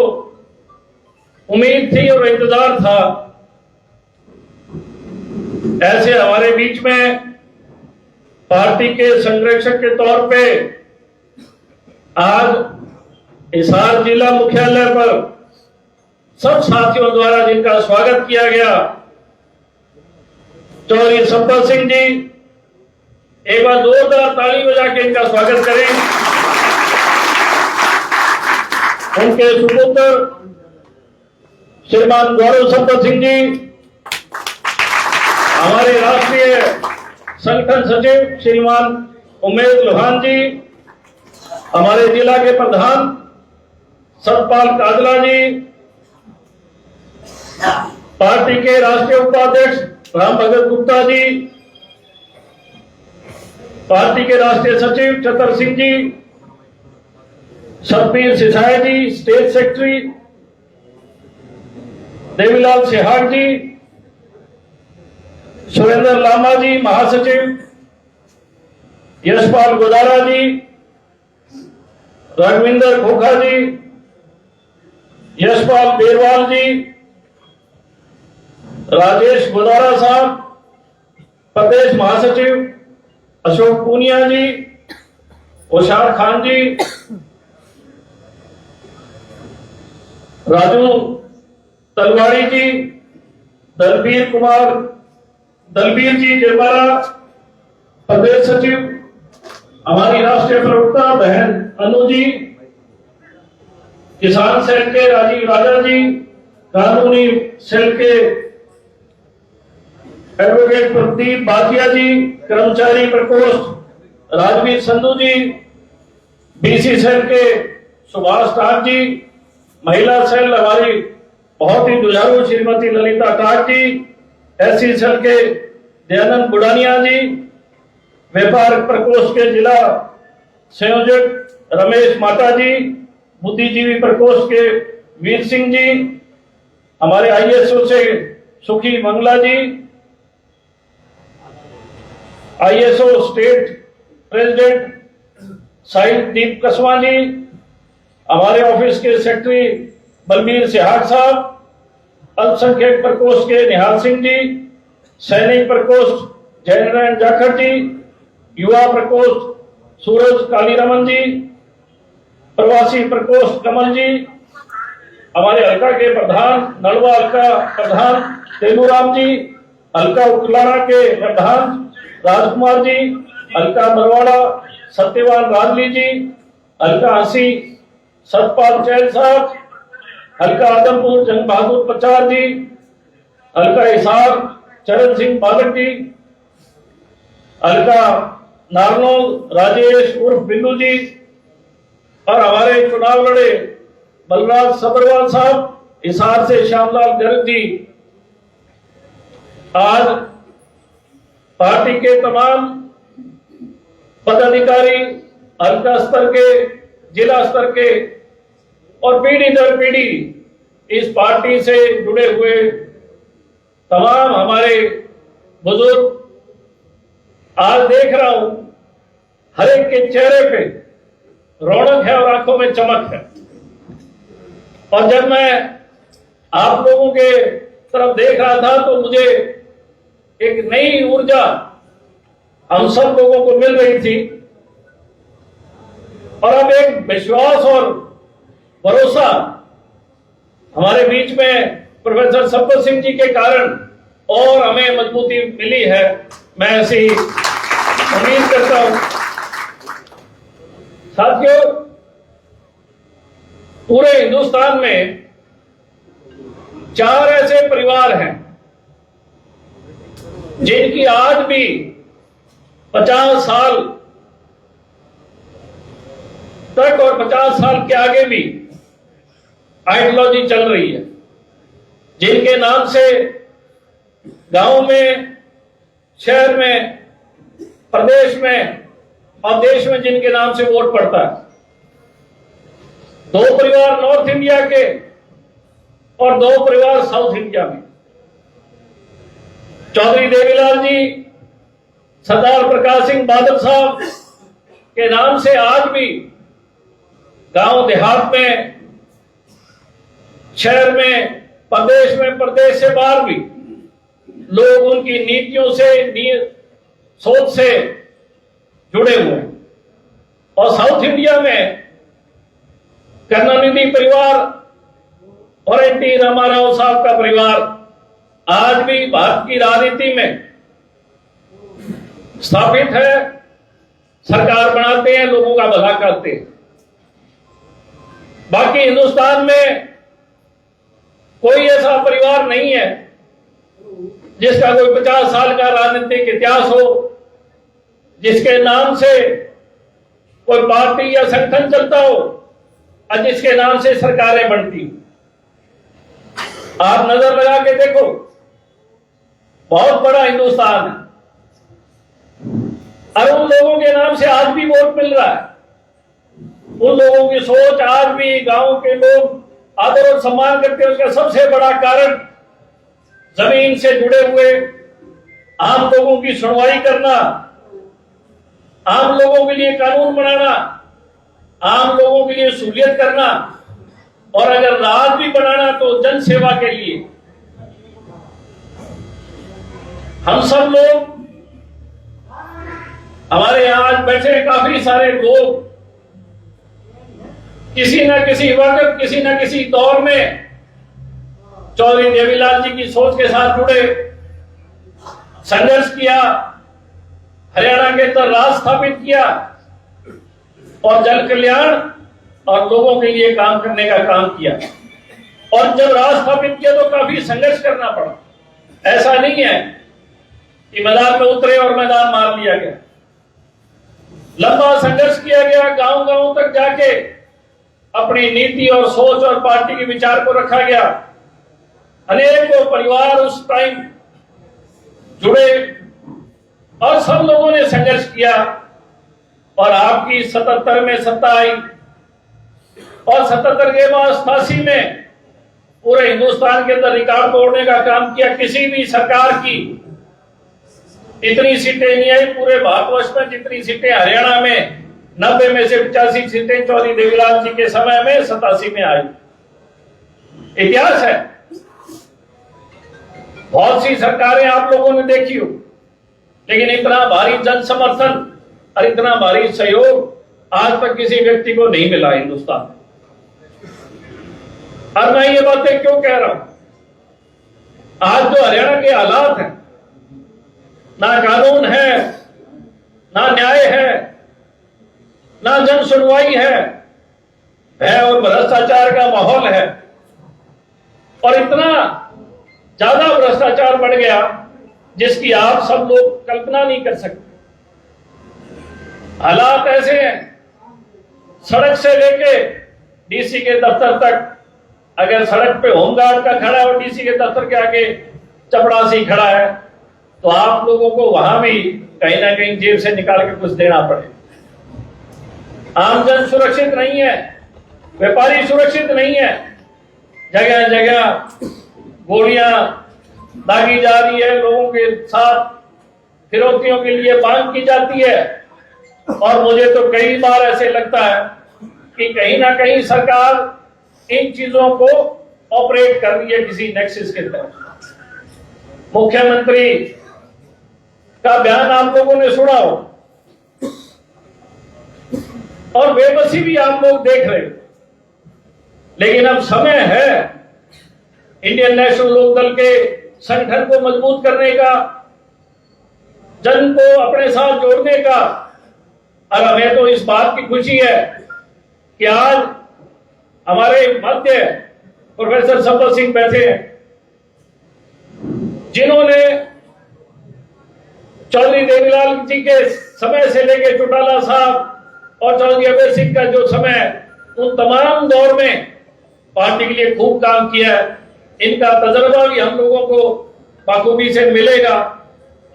उम्मीद थी और इंतजार था, ऐसे हमारे बीच में पार्टी के संरक्षक के तौर पे आज हिसार जिला मुख्यालय पर सब साथियों द्वारा जिनका स्वागत किया गया, चौधरी संपत सिंह जी, एक बार जोरदार ताली बजा के इनका स्वागत करें। उनके सुपुत्र श्रीमान गौरव संपत सिंह जी, हमारे राष्ट्रीय संगठन सचिव श्रीमान उमेश लोहान जी, हमारे जिला के प्रधान सतपाल काजला जी, पार्टी के राष्ट्रीय उपाध्यक्ष राम भगत गुप्ता जी, पार्टी के राष्ट्रीय सचिव चतर सिंह जी, सतबीर सिसाई जी, स्टेट सेक्रेटरी देवीलाल सेहाग जी, सुरेंद्र लामा जी, महासचिव, यशपाल गोदारा जी, रघविंदर खोखा जी, यशपाल बेरवाल जी, राजेश गोदारा साहब, प्रदेश महासचिव अशोक पूनिया जी, ओशार खान जी, राजू तलवाड़ी जी, दलबीर जी जिरमारा, प्रदेश सचिव, हमारी राष्ट्रीय प्रवक्ता बहन अनु जी, किसान सेल के राजीव राजा जी, कानूनी सेल के एडवोकेट प्रदीप बातिया जी, कर्मचारी प्रकोष्ठ राजवीर संधू जी, बीसी सेल के सुभाष टाक जी, महिला सेल हमारी बहुत ही जुझारू श्रीमती ललिता टाक जी, एससी सेल के दयानंद बुढ़ानिया जी, व्यापार प्रकोष्ठ के जिला संयोजक रमेश माता जी, बुद्धिजीवी प्रकोष्ठ के वीर सिंह जी, हमारे आईएसओ से सुखी मंगला जी, आईएसओ स्टेट प्रेसिडेंट साहिब दीप कसवा जी, हमारे ऑफिस के सेक्रेटरी बलबीर सिहाग साहब, अल्पसंख्यक प्रकोष्ठ के निहाल सिंह जी, सैनिक प्रकोष्ठ जयनारायण जाखड़ जी, युवा प्रकोष्ठ सूरज कालीरमन जी, प्रवासी प्रकोष्ठ कमल जी, हमारे हल्का के प्रधान नलवा हल्का प्रधान तेलूराम जी, हल्का उकलाना के प्रधान राजकुमार जी, हल्का बरवाड़ा सत्यवान राजली जी, हल्का हंसी सतपाल चैल साहब, हल्का आदमपुर जंग बहादुर पचार जी, हल्का हिसार चरण सिंह बालक जी, हल्का नारनौल राजेश उर्फ बिल्लू जी, और हमारे चुनाव लड़े बलराज सबरवाल साहब, हिसार से श्यामलाल गर्ग जी। आज पार्टी के तमाम पदाधिकारी हल्का स्तर के, जिला स्तर के और पीढ़ी दर पीढ़ी इस पार्टी से जुड़े हुए तमाम हमारे बुजुर्ग, आज देख रहा हूं हर एक के चेहरे पे रौनक है और आंखों में चमक है। और जब मैं आप लोगों के तरफ देख रहा था तो मुझे एक नई ऊर्जा हम सब लोगों को मिल रही थी, और अब एक विश्वास और भरोसा हमारे बीच में प्रोफेसर संपत सिंह जी के कारण और हमें मजबूती मिली है। मैं ऐसी उम्मीद करता हूं। साथियों, पूरे हिंदुस्तान में 4 ऐसे परिवार हैं जिनकी आज भी 50 साल तक और 50 साल के आगे भी आइडियोलॉजी चल रही है, जिनके नाम से गांव में, शहर में, प्रदेश में और देश में जिनके नाम से वोट पड़ता है। 2 परिवार नॉर्थ इंडिया के और 2 परिवार साउथ इंडिया में। चौधरी देवीलाल जी, सरदार प्रकाश सिंह बादल साहब के नाम से आज भी गांव देहात में, शहर में, प्रदेश में, प्रदेश से बाहर भी लोग उनकी नीतियों से, सोच से जुड़े हुए हैं। और साउथ इंडिया में करुणानिधि परिवार और एनटी रामाराव साहब का परिवार आज भी भारत की राजनीति में स्थापित है, सरकार बनाते हैं, लोगों का भला करते हैं। बाकी हिंदुस्तान में कोई ऐसा परिवार नहीं है जिसका कोई 50 साल का राजनीतिक इतिहास हो, जिसके नाम से कोई पार्टी या संगठन चलता हो और जिसके नाम से सरकारें बनती। आप नजर लगा के देखो, बहुत बड़ा हिंदुस्तान है और उन लोगों के नाम से आज भी वोट मिल रहा है। उन लोगों की सोच आज भी गांव के लोग आदर और सम्मान करते हैं। उसका सबसे बड़ा कारण जमीन से जुड़े हुए आम लोगों की सुनवाई करना, आम लोगों के लिए कानून बनाना, आम लोगों के लिए सहूलियत करना, और अगर राज भी बनाना तो जन सेवा के लिए। हम सब लोग, हमारे यहां आज बैठे काफी सारे लोग किसी न किसी वक्त, किसी न किसी दौर में चौधरी देवीलाल जी की सोच के साथ जुड़े, संघर्ष किया, हरियाणा के अंदर राज स्थापित किया और जन कल्याण और लोगों के लिए काम करने का काम किया। और जब राज स्थापित किया तो काफी संघर्ष करना पड़ा। ऐसा नहीं है कि मैदान में उतरे और मैदान मार लिया गया। लंबा संघर्ष किया गया, गांव गांव तक जाके अपनी नीति और सोच और पार्टी के विचार को रखा गया। अनेकों परिवार उस टाइम जुड़े और सब लोगों ने संघर्ष किया और आपकी 77 में सत्ता आई और 77 के बाद 88 में पूरे हिंदुस्तान के अंदर रिकॉर्ड तोड़ने का काम किया। किसी भी सरकार की इतनी सीटें नहीं आई पूरे भारतवर्ष में जितनी सीटें हरियाणा में, 90 में से 85 सीटें चौधरी देवीलाल जी के समय में 87 में आई। इतिहास है। बहुत सी सरकारें आप लोगों ने देखी हो, लेकिन इतना भारी जन समर्थन और इतना भारी सहयोग आज तक किसी व्यक्ति को नहीं मिला हिंदुस्तान में। और मैं ये बातें क्यों कह रहा हूं? आज जो हरियाणा के हालात हैं, ना कानून है, ना न्याय है, ना जन सुनवाई है, भय और भ्रष्टाचार का माहौल है और इतना ज्यादा भ्रष्टाचार बढ़ गया जिसकी आप सब लोग कल्पना नहीं कर सकते। हालात ऐसे हैं, सड़क से लेके डीसी के दफ्तर तक, अगर सड़क पे होमगार्ड का खड़ा है और डीसी के दफ्तर के आगे चपड़ासी खड़ा है तो आप लोगों को वहां भी कहीं ना कहीं जेब से निकाल के कुछ देना पड़े। आमजन सुरक्षित नहीं है, व्यापारी सुरक्षित नहीं है, जगह जगह गोलियां दागी जा रही है, लोगों के साथ फिरौतियों के लिए मांग की जाती है। और मुझे तो कई बार ऐसे लगता है कि कहीं ना कहीं सरकार इन चीजों को ऑपरेट कर रही है किसी नेक्सस के तहत। मुख्यमंत्री का बयान आप लोगों ने सुना हो और बेबसी भी आप लोग देख रहे हो, लेकिन अब समय है इंडियन नेशनल लोकदल के संगठन को मजबूत करने का, जन को अपने साथ जोड़ने का। और हमें तो इस बात की खुशी है कि आज हमारे मध्य प्रोफेसर संपत सिंह बैठे हैं, जिन्होंने चौधरी देवीलाल जी के समय से लेकर चौटाला साहब और चौधरी अभय सिंह का जो समय, उन तमाम दौर में पार्टी के लिए खूब काम किया है। इनका तजर्बा भी हम लोगों को बाखूबी से मिलेगा।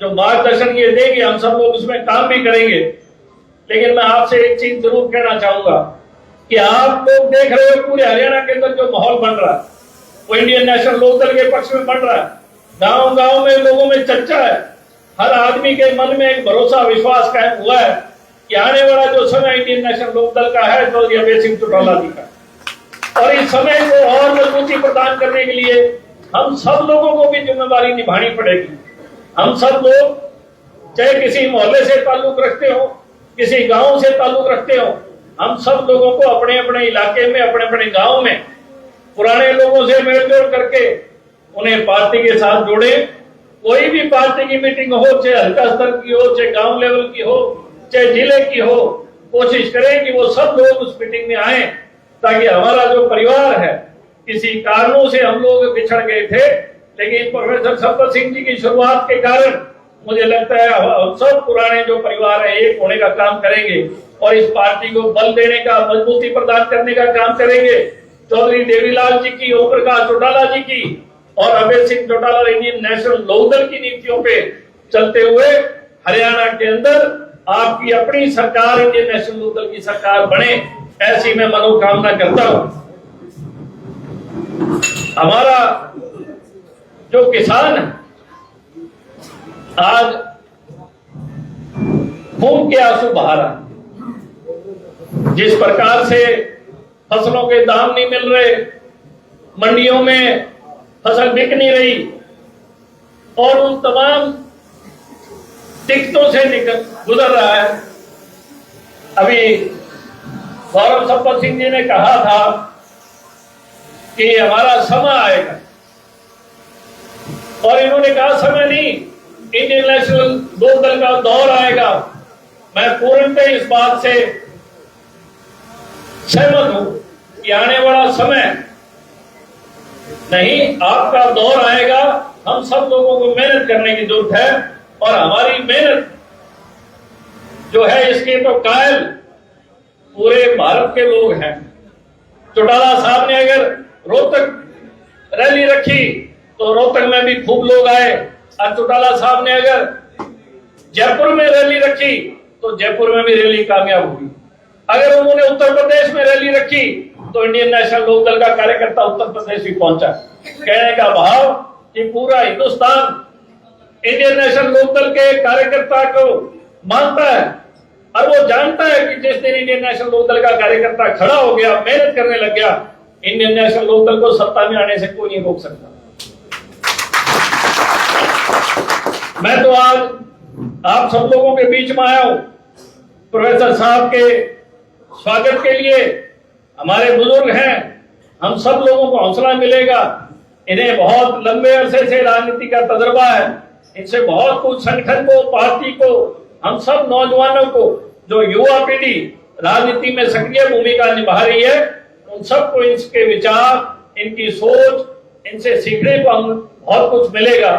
जो मार्गदर्शन ये देंगे हम सब लोग उसमें काम भी करेंगे। लेकिन मैं आपसे एक चीज जरूर कहना चाहूंगा कि आप लोग देख रहे हो पूरे हरियाणा के अंदर जो माहौल बन रहा है वो इंडियन नेशनल लोकदल के पक्ष में बन रहा है। गांव गांव में लोगों में चर्चा है, हर आदमी के मन में एक भरोसा विश्वास कायम हुआ है कि आने वाला जो समय इंडियन नेशनल लोकदल का है चौधरी अभय सिंह चौटाला जी का। और इस समय को और मजबूती प्रदान करने के लिए हम सब लोगों को भी जिम्मेदारी निभानी पड़ेगी। हम सब लोग, चाहे किसी मोहल्ले से ताल्लुक रखते हो, किसी गांव से ताल्लुक रखते हो, हम सब लोगों को अपने अपने इलाके में, अपने अपने गांव में पुराने लोगों से मेलजोल करके उन्हें पार्टी के साथ जोड़े। कोई भी पार्टी की मीटिंग हो, चाहे हल्का स्तर की हो, चाहे गांव लेवल की हो, चाहे जिले की हो, कोशिश करें कि वो सब लोग उस मीटिंग में आए ताकि हमारा जो परिवार है, किसी कारणों से हम लोग बिछड़ गए थे, लेकिन प्रोफेसर संपत सिंह जी की शुरुआत के कारण मुझे लगता है हम सब पुराने जो परिवार है एक होने का काम करेंगे और इस पार्टी को बल देने का, मजबूती प्रदान करने का काम करेंगे। चौधरी देवीलाल जी की, ओम प्रकाश चौटाला जी की और अभय सिंह चौटाला इंडियन नेशनल लोकदल की नीतियों पे चलते हुए हरियाणा के अंदर आपकी अपनी सरकार, इंडियन नेशनल लोकदल की सरकार बने, ऐसी मैं मनोकामना करता हूं। हमारा जो किसान है, आज खून के आंसू बहा रहा है। जिस प्रकार से फसलों के दाम नहीं मिल रहे, मंडियों में फसल बिक नहीं रही, और उन तमाम दिक्कतों से गुजर रहा है। अभी गौरव संपत सिंह जी ने कहा था कि हमारा समय आएगा, और इन्होंने कहा समय नहीं, इंडियन नेशनल लोकदल का दौर आएगा। मैं पूर्णतः इस बात से सहमत हूं कि आने वाला समय नहीं, आपका दौर आएगा। हम सब लोगों को मेहनत करने की जरूरत है, और हमारी मेहनत जो है इसके तो कायल पूरे भारत के लोग हैं। चौटाला साहब ने अगर रोहतक रैली रखी तो रोहतक में भी खूब लोग आए, और चौटाला साहब ने अगर जयपुर में रैली रखी तो जयपुर में भी रैली कामयाब हुई। अगर उन्होंने उत्तर प्रदेश में रैली रखी तो इंडियन नेशनल लोकदल का कार्यकर्ता उत्तर प्रदेश भी पहुंचा। कहने का भाव कि पूरा हिंदुस्तान इंडियन नेशनल लोकदल के कार्यकर्ता को मानता है, और वो जानता है कि जिस दिन इंडियन नेशनल लोकदल का कार्यकर्ता खड़ा हो गया, मेहनत करने लग गया, इंडियन नेशनल लोकदल को सत्ता में आने से कोई नहीं रोक सकता। मैं तो आज आप सब लोगों के बीच में आया हूं प्रोफेसर साहब के स्वागत के लिए। हमारे बुजुर्ग हैं, हम सब लोगों को हौसला मिलेगा। इन्हें बहुत लंबे अरसे से राजनीति का तजुर्बा है, इनसे बहुत कुछ संगठन को, पार्टी को, हम सब नौजवानों को, जो युवा पीढ़ी राजनीति में सक्रिय भूमिका निभा रही है, उन सबको इनके विचार, इनकी सोच, इनसे सीखने को हम बहुत कुछ मिलेगा।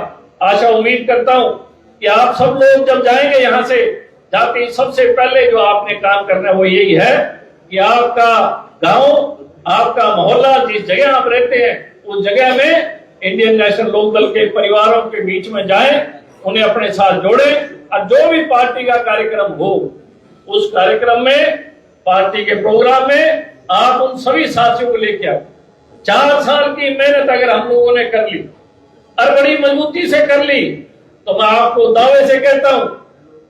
आशा उम्मीद करता हूं कि आप सब लोग जब जाएंगे यहां से, जाते सबसे पहले जो आपने काम करना है वो यही है कि आपका गांव, आपका मोहल्ला, जिस जगह आप रहते हैं उस जगह में इंडियन नेशनल लोकदल के परिवारों के बीच में जाएं, उन्हें अपने साथ जोड़ें, और जो भी पार्टी का कार्यक्रम हो उस कार्यक्रम में, पार्टी के प्रोग्राम में आप उन सभी साथियों को लेके आओ। 4 साल की मेहनत अगर हम लोगों ने कर ली और बड़ी मजबूती से कर ली, तो मैं आपको दावे से कहता हूं,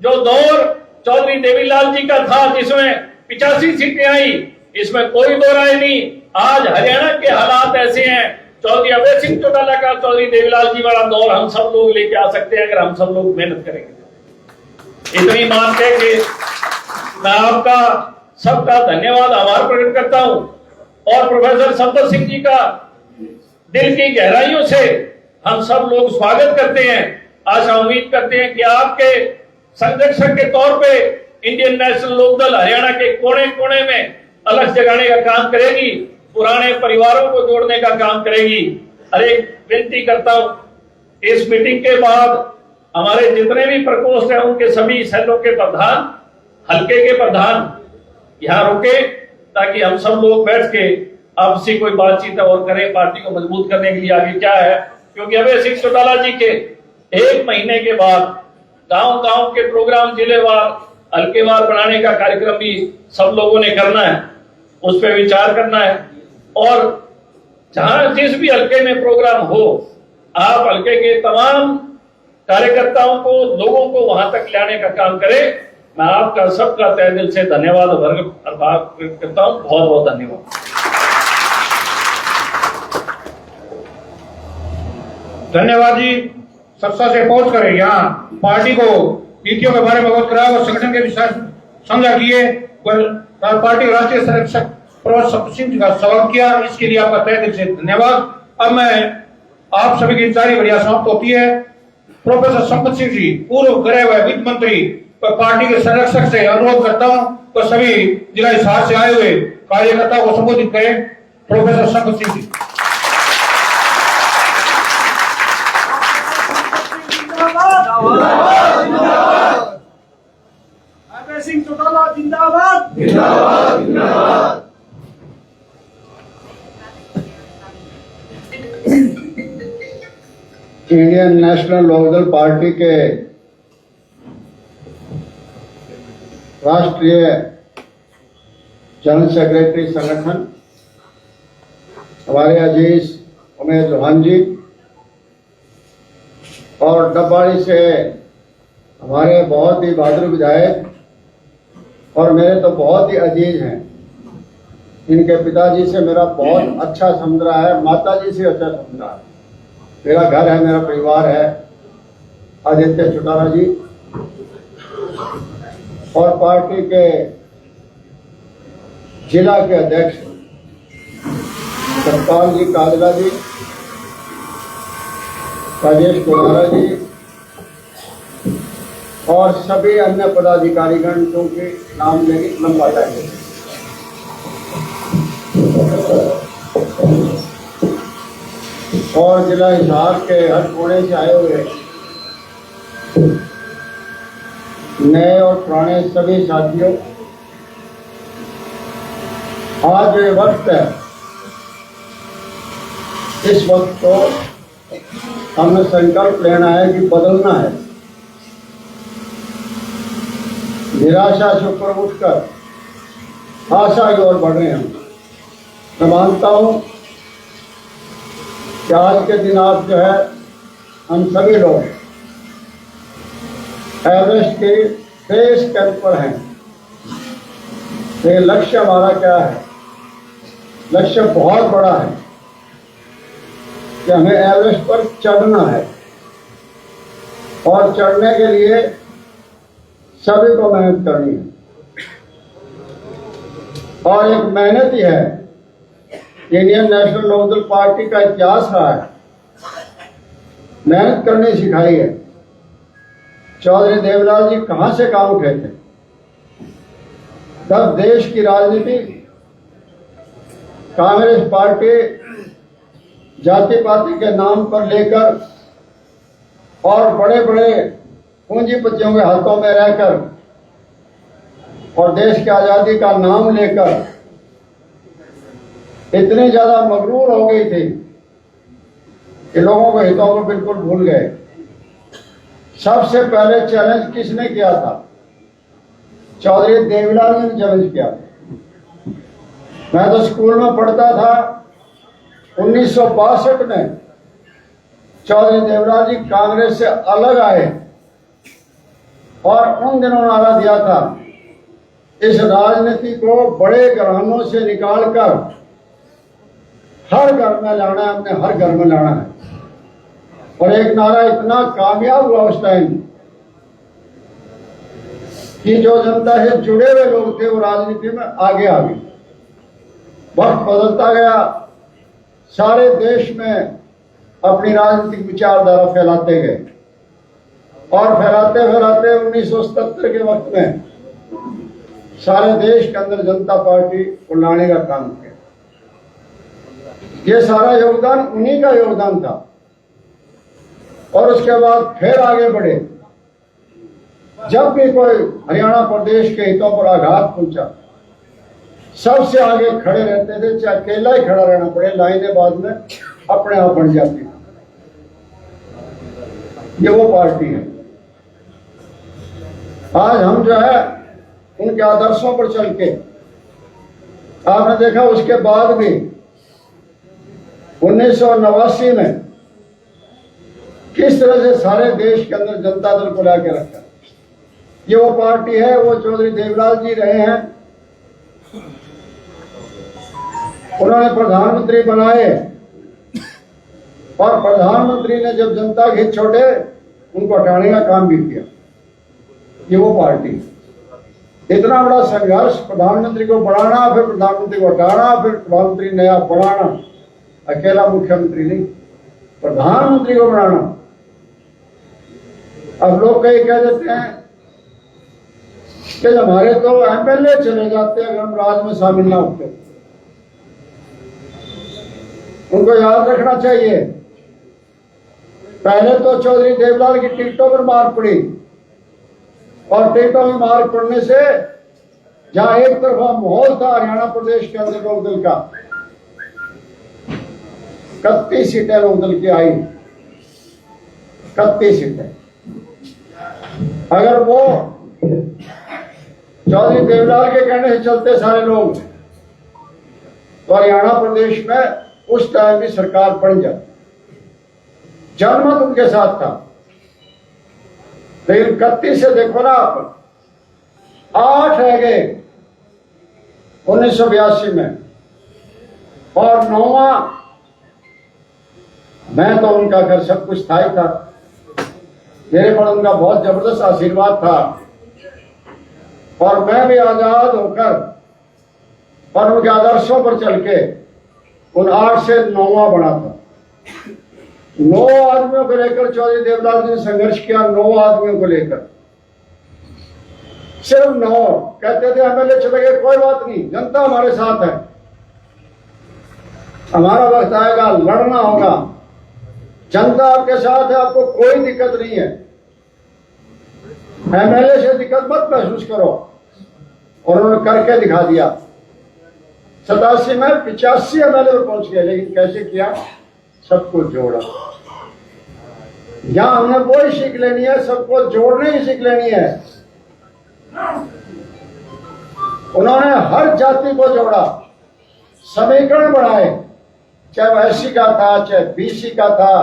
जो दौर चौधरी देवीलाल जी का था जिसमें 85 सीटें आई, इसमें कोई दो राय नहीं। आज हरियाणा के हालात ऐसे हैं, चौधरी अभय सिंह चौटाला का चौधरी देवीलाल जी वाला दौर हम सब लोग लेके आ सकते हैं अगर हम सब लोग मेहनत करेंगे। इतनी बात कह के मैं आपका सबका धन्यवाद, आभार प्रकट करता हूं, और प्रोफेसर संपत सिंह जी का दिल की गहराइयों से हम सब लोग स्वागत करते हैं। आशा उम्मीद करते हैं कि आपके संरक्षक के तौर पे इंडियन नेशनल लोकदल हरियाणा के कोने कोने में अलग जगाने का काम करेगी, पुराने परिवारों को जोड़ने का काम करेगी। और एक विनती करता हूं, इस मीटिंग के बाद हमारे जितने भी प्रकोष्ठ हैं उनके सभी सेलों के प्रधान, हल्के के प्रधान यहाँ रुके, ताकि हम सब लोग बैठ के आपसी कोई बातचीत और करें, पार्टी को मजबूत करने के लिए आगे क्या है। क्योंकि अभय सिंह चौटाला जी के 1 महीने के बाद गांव गांव के प्रोग्राम जिलेवार, हल्केवार बनाने का कार्यक्रम भी सब लोगों ने करना है, उस पर विचार करना है। और जहां जिस भी हल्के में प्रोग्राम हो, आप हल्के के तमाम कार्यकर्ताओं को, लोगों को वहां तक लाने का काम करें। मैं आपका सबका तहे दिल से धन्यवाद और आभार करता हूं। बहुत बहुत धन्यवाद। धन्यवाद जी। सबसा से पहुंच कर यहाँ पार्टी को नीतियों के बारे में अवगत कराया और संगठन के विषय समझा किए, पार्टी के राष्ट्रीय संरक्षक प्रोफेसर संपत सिंह जी का स्वागत किया, इसके लिए आपका तहे दिल से धन्यवाद। अब मैं आप सभी की इंतजारी बढ़िया समाप्त होती है। प्रोफेसर संपत सिंह जी, पूर्व गृह हुए वित्त मंत्री, पार्टी के संरक्षक से अनुरोध करता हूं तो सभी जिला हिसार से आए हुए कार्यकर्ताओं को संबोधित करें। प्रोफेसर संपत सिंह जी। अभय सिंह चौटाला जिंदाबाद। इंडियन नेशनल लोकदल पार्टी के राष्ट्रीय जनरल सेक्रेटरी संगठन हमारे अजीज उमेश चौहान जी, और डब्बाड़ी से हमारे बहुत ही बहादुर विधायक और मेरे तो बहुत ही अजीज हैं। इनके पिताजी से मेरा बहुत अच्छा संबंध रहा है, माताजी से अच्छा संबंध रहा है। मेरा घर है, मेरा परिवार है। आदित्य चौटाला जी और पार्टी के जिला के अध्यक्ष सतपाल जी काजला जी, राजेश कोलारा जी और सभी अन्य पदाधिकारीगण क्योंकि नाम लेंगे लंबा टाइम। और जिला हिसार के हर कोने से आए हुए नए और पुराने सभी साथियों, आज ये वक्त है, इस वक्त को हमने संकल्प लेना है कि बदलना है। निराशा से ऊपर उठकर आशा की ओर बढ़ रहे हैं। मैं मानता हूं कि आज के दिन आप जो है हम सभी लोग एवरेस्ट के बेस कैंप पर हैं। ये लक्ष्य हमारा क्या है? लक्ष्य बहुत बड़ा है कि हमें एवरेस्ट पर चढ़ना है और चढ़ने के लिए सभी को मेहनत करनी है। और एक मेहनत ही है, इंडियन नेशनल लोकदल पार्टी का इतिहास रहा है, मेहनत करनी सिखाई है। चौधरी देवलाल जी कहां से काम उठे थे? तब देश की राजनीति कांग्रेस पार्टी जाति पाति के नाम पर लेकर और बड़े बड़े पूंजीपतियों के हाथों में रहकर और देश की आजादी का नाम लेकर इतनी ज्यादा मगरूर हो गई थी कि लोगों के हितों को बिल्कुल भूल गए। सबसे पहले चैलेंज किसने किया था? चौधरी देवीलाल ने चैलेंज किया था। मैं तो स्कूल में पढ़ता था, 1962 में चौधरी देवलाल जी कांग्रेस से अलग आए और उन दिनों नारा दिया था, इस राजनीति को बड़े घरानों से निकालकर हर घर में लाना है, हमने हर घर में लाना है। और एक नारा इतना कामयाब हुआ उस टाइम कि जो जनता से जुड़े हुए लोग थे वो राजनीति में आगे आ गए। वक्त बदलता गया, सारे देश में अपनी राजनीतिक विचारधारा फैलाते गए और फैलाते फैलाते 1977 के वक्त में सारे देश के अंदर जनता पार्टी को लाने का काम किया। ये सारा योगदान उन्हीं का योगदान था। और उसके बाद फिर आगे बढ़े। जब भी कोई हरियाणा प्रदेश के हितों पर आघात पहुंचा, सबसे आगे खड़े रहते थे, चाहे अकेला ही खड़ा रहना पड़े, लाइनें बाद में अपने आप बन जाती। ये वो पार्टी है। आज हम जो है उनके आदर्शों पर चल के, आपने देखा उसके बाद भी 1989 में किस तरह से सारे देश के अंदर जनता दल को लाके रखा। ये वो पार्टी है, वो चौधरी देवलाल जी रहे हैं। उन्होंने प्रधानमंत्री बनाए और प्रधानमंत्री ने जब जनता के हित छोड़े उनको हटाने का काम भी किया। ये वो पार्टी, इतना बड़ा संघर्ष, प्रधानमंत्री को बढ़ाना, फिर प्रधानमंत्री को हटाना, फिर प्रधानमंत्री नया बढ़ाना, अकेला मुख्यमंत्री नहीं, प्रधानमंत्री को बनाना। अब लोग कई कह देते हैं कि हमारे तो एमएलए चले जाते हैं अगर हम राज में शामिल ना होते। उनको याद रखना चाहिए, पहले तो चौधरी देवलाल की टिकटों पर मार पड़ी और टिकटों में मार पड़ने से जहां एक तरफा माहौल था हरियाणा प्रदेश के अंदर लोकदल का, 31 सीटें लोकदल की आई, 31 सीटें। अगर वो चौधरी देवलाल के कहने से चलते सारे लोग, तो हरियाणा प्रदेश में उस टाइम भी सरकार बन जाती। जनमत उनके साथ था, लेकिन 31 से देखो ना आप, 8 रह गए 1982 में, और 9वां, मैं तो उनका घर सब कुछ था ही था, मेरे पर उनका बहुत जबरदस्त आशीर्वाद था, और मैं भी आजाद होकर और उनके आदर्शों पर चल के उन 8 से 9वां बना था। 9 आदमियों को लेकर चौधरी देवलाल जी ने संघर्ष किया, 9 आदमियों को लेकर, सिर्फ 9। कहते थे एमएलए चले गए, कोई बात नहीं, जनता हमारे साथ है, हमारा वक्त आएगा, लड़ना होगा, जनता आपके साथ है, आपको कोई दिक्कत नहीं है, एमएलए से दिक्कत मत महसूस करो। और उन्होंने करके दिखा दिया। 87 में 85 एमएलए पर पहुंच गए, लेकिन कैसे किया? सबको जोड़ा। यहां हमने वो ही सीख लेनी है, सबको जोड़ने ही सीख लेनी है। उन्होंने हर जाति को जोड़ा, समीकरण बढ़ाए, चाहे वो एससी का था, चाहे बीसी का था,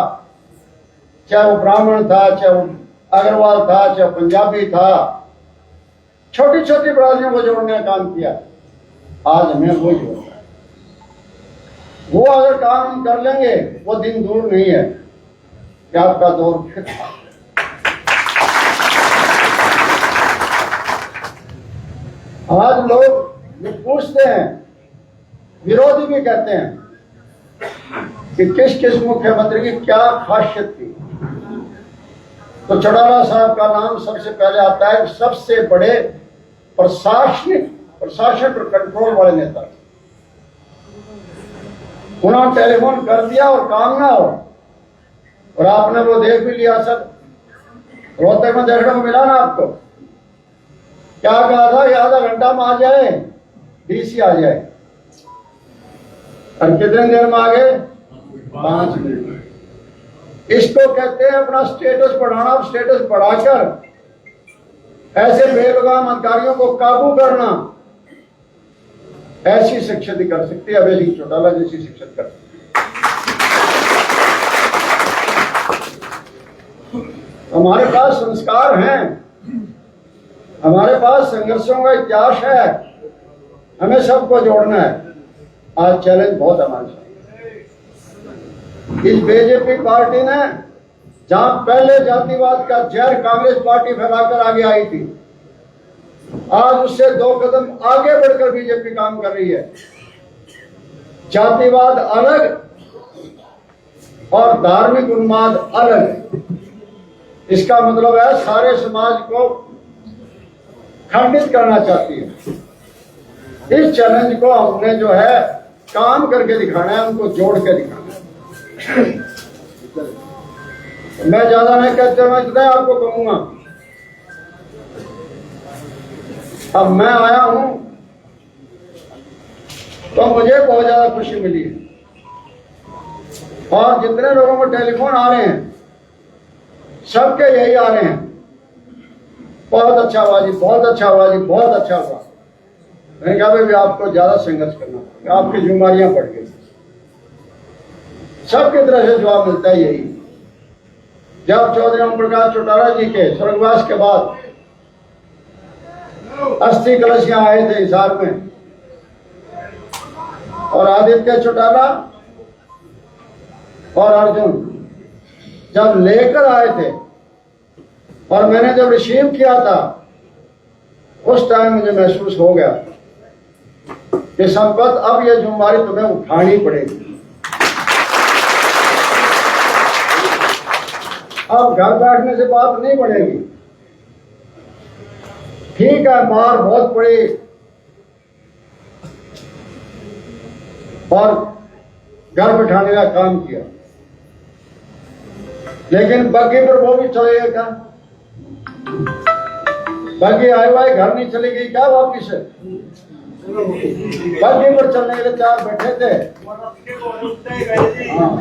चाहे वो ब्राह्मण था, चाहे वो अग्रवाल था, चाहे पंजाबी था, छोटी छोटी बिरादरियों को जोड़ने का काम किया। आज हमें वो जोड़ना है। वो अगर काम हम कर लेंगे, वो दिन दूर नहीं है कि आपका दौर फिर आज लोग ये पूछते हैं, विरोधी भी कहते हैं कि किस किस मुख्यमंत्री की क्या खासियत थी, तो चौटाला साहब का नाम सबसे पहले आता है। सबसे बड़े प्रशासन पर कंट्रोल वाले नेता। उन्होंने टेलीफोन कर दिया और काम ना हो, और आपने वो देख भी लिया। सब रोहतक में देखने को मिला ना आपको, क्या कहा था कि आधा घंटा में आ जाए, डीसी आ जाए, और कितने देर में आ गए? 5 मिनट। इसको कहते हैं अपना स्टेटस बढ़ाना। और स्टेटस बढ़ाकर ऐसे बेलगाम अधिकारियों को काबू करना, ऐसी शिक्षित कर सकती है, अभय सिंह चौटाला जैसी शिक्षित कर सकती है। हमारे पास संस्कार हैं, हमारे पास संघर्षों का इतिहास है, हमें सबको जोड़ना है। आज चैलेंज बहुत हमारे साथ। इस बीजेपी पार्टी ने जहां पहले जातिवाद का जहर कांग्रेस पार्टी फैलाकर आगे आई थी, आज उससे 2 कदम आगे बढ़कर बीजेपी काम कर रही है। जातिवाद अलग और धार्मिक उन्माद अलग। इसका मतलब है सारे समाज को खंडित करना चाहती है। इस चैलेंज को हमने जो है काम करके दिखाना है, उनको जोड़ के दिखाना है। मैं ज्यादा नहीं कहते, मैं इतना आपको कहूंगा। अब मैं आया हूं तो मुझे बहुत ज्यादा खुशी मिली है, और जितने लोगों को टेलीफोन आ रहे हैं सबके यही आ रहे हैं, बहुत अच्छा हुआ जी, बहुत अच्छा हुआ जी, बहुत अच्छा हुआ। मैंने कहा भाई आपको ज्यादा संघर्ष करना पड़ेगा, आपकी जिम्मेदारियां बढ़ गई। सबकी तरह से जवाब मिलता है यही। जब चौधरी ओम प्रकाश चौटाला जी के स्वर्गवास के बाद अस्थि कलश यहां आए थे हिसार में, और आदित्य चौटाला और अर्जुन जब लेकर आए थे, और मैंने जब रिसीव किया था, उस टाइम मुझे महसूस हो गया कि संपत अब ये जिम्मेदारी तुम्हें उठानी पड़ेगी। अब घर बैठने से बात नहीं बढ़ेगी। ठीक है, मार बहुत पड़ी और घर बैठाने का काम किया, लेकिन बग्गी पर वो भी चलेगा क्या? बग्गी आए हुए घर नहीं चलेगी क्या वापिस? बग्गी पर चलने के लिए 4 बैठे थे। हाँ।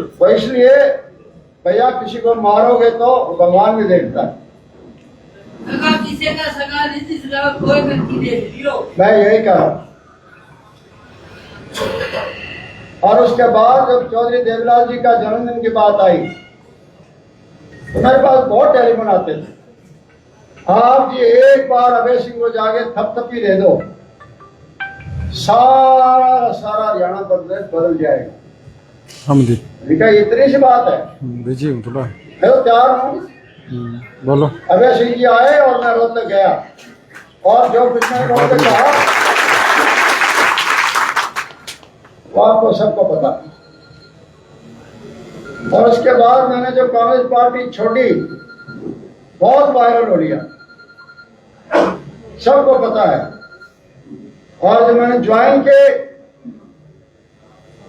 तो इसलिए भैया किसी को मारोगे तो भगवान भी देखता है। मैं यही कहा। और उसके बाद जब चौधरी देवलाल जी का जन्मदिन की बात आई, तो मेरे पास बहुत टेलीफोन आते थे। आप जी एक बार अभय सिंह को जाके थपथपी दे दो, सारा सारा हरियाणा प्रदेश बदल जाएगा। हम जी ठीक है, इतनी सी बात है। बिजी हूँ थोड़ा। मैं तो तैयार हूँ। बोलो। अभय सिंह जी आए और मैं रोहतक गया, और जो कुछ मैंने रोहतक कहा वो आपको सबको पता। और उसके बाद मैंने जो कांग्रेस पार्टी छोड़ी, बहुत वायरल हो लिया, सबको पता है। और जब मैंने ज्वाइन के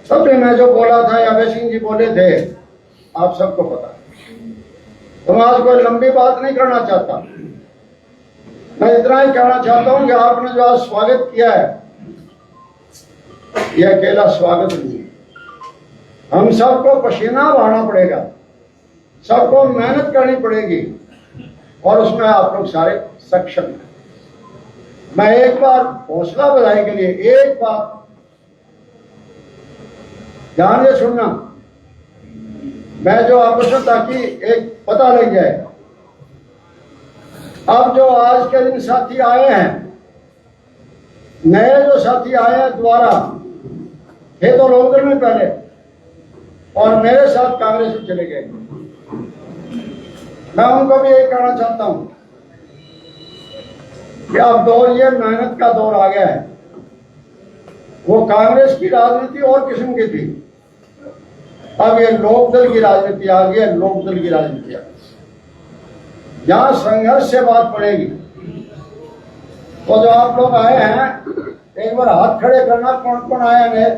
तब भी मैं जो बोला था, अभय सिंह जी बोले थे, आप सबको पता है। तो मैं आज कोई लंबी बात नहीं करना चाहता, मैं इतना ही कहना चाहता हूं कि आपने जो आज स्वागत किया है, यह अकेला स्वागत नहीं, हम सबको पसीना बहाना पड़ेगा, सबको मेहनत करनी पड़ेगी, और उसमें आप लोग सारे सक्षम हैं। मैं एक बार हौसला बधाई के लिए एक बात ध्यान से सुनना, मैं जो आपको ताकि एक पता लग जाए। अब जो आज के दिन साथी आए हैं, नए जो साथी आए हैं दोबारा, थे तो लोकदल में पहले और मेरे साथ कांग्रेस में चले गए, मैं उनको भी यही कहना चाहता हूं कि अब दौर ये मेहनत का दौर आ गया है। वो कांग्रेस की राजनीति और किस्म की थी, अब ये लोकदल की राजनीति आ गई है, लोकदल की राजनीति आ गई, जहां संघर्ष से बात पड़ेगी। तो जो आप लोग आए हैं, एक बार हाथ खड़े करना, कौन कौन आए हैं।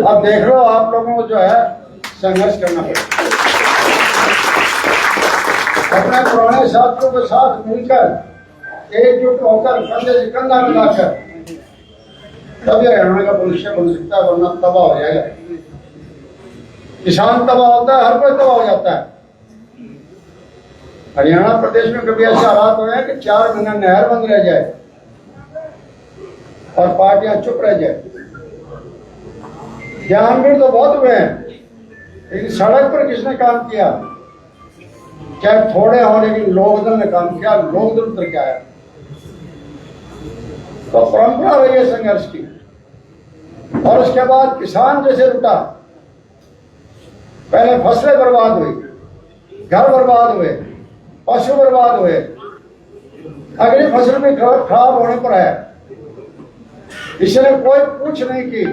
अब देख लो, आप लोगों को जो है संघर्ष करना पड़ेगा, अपने पुराने साथियों के साथ मिलकर एकजुट होकर कंधे से कंधा मिलाकर, तभी हरियाणा का भविष्य बन सकता है, वरना तबाह हो जाएगा। किसान तबाह होता है, हर कोई तबाह हो जाता है। हरियाणा प्रदेश में कभी ऐसे हालात हुए हैं कि 4 महीना नहर बंद रह जाए और पार्टियां चुप रह जाए। ज्ञान भी तो बहुत हुए हैं, लेकिन सड़क पर किसने काम किया? चाहे थोड़े हो, लेकिन लोकदल ने काम किया, लोकदल उतर के आया। तो परंपरा रही है संघर्ष की। और उसके बाद किसान जैसे रुका, पहले फसलें बर्बाद हुई, घर बर्बाद हुए, पशु बर्बाद हुए, अगली फसल भी खराब होने पर है। इसने कोई पूछ नहीं की,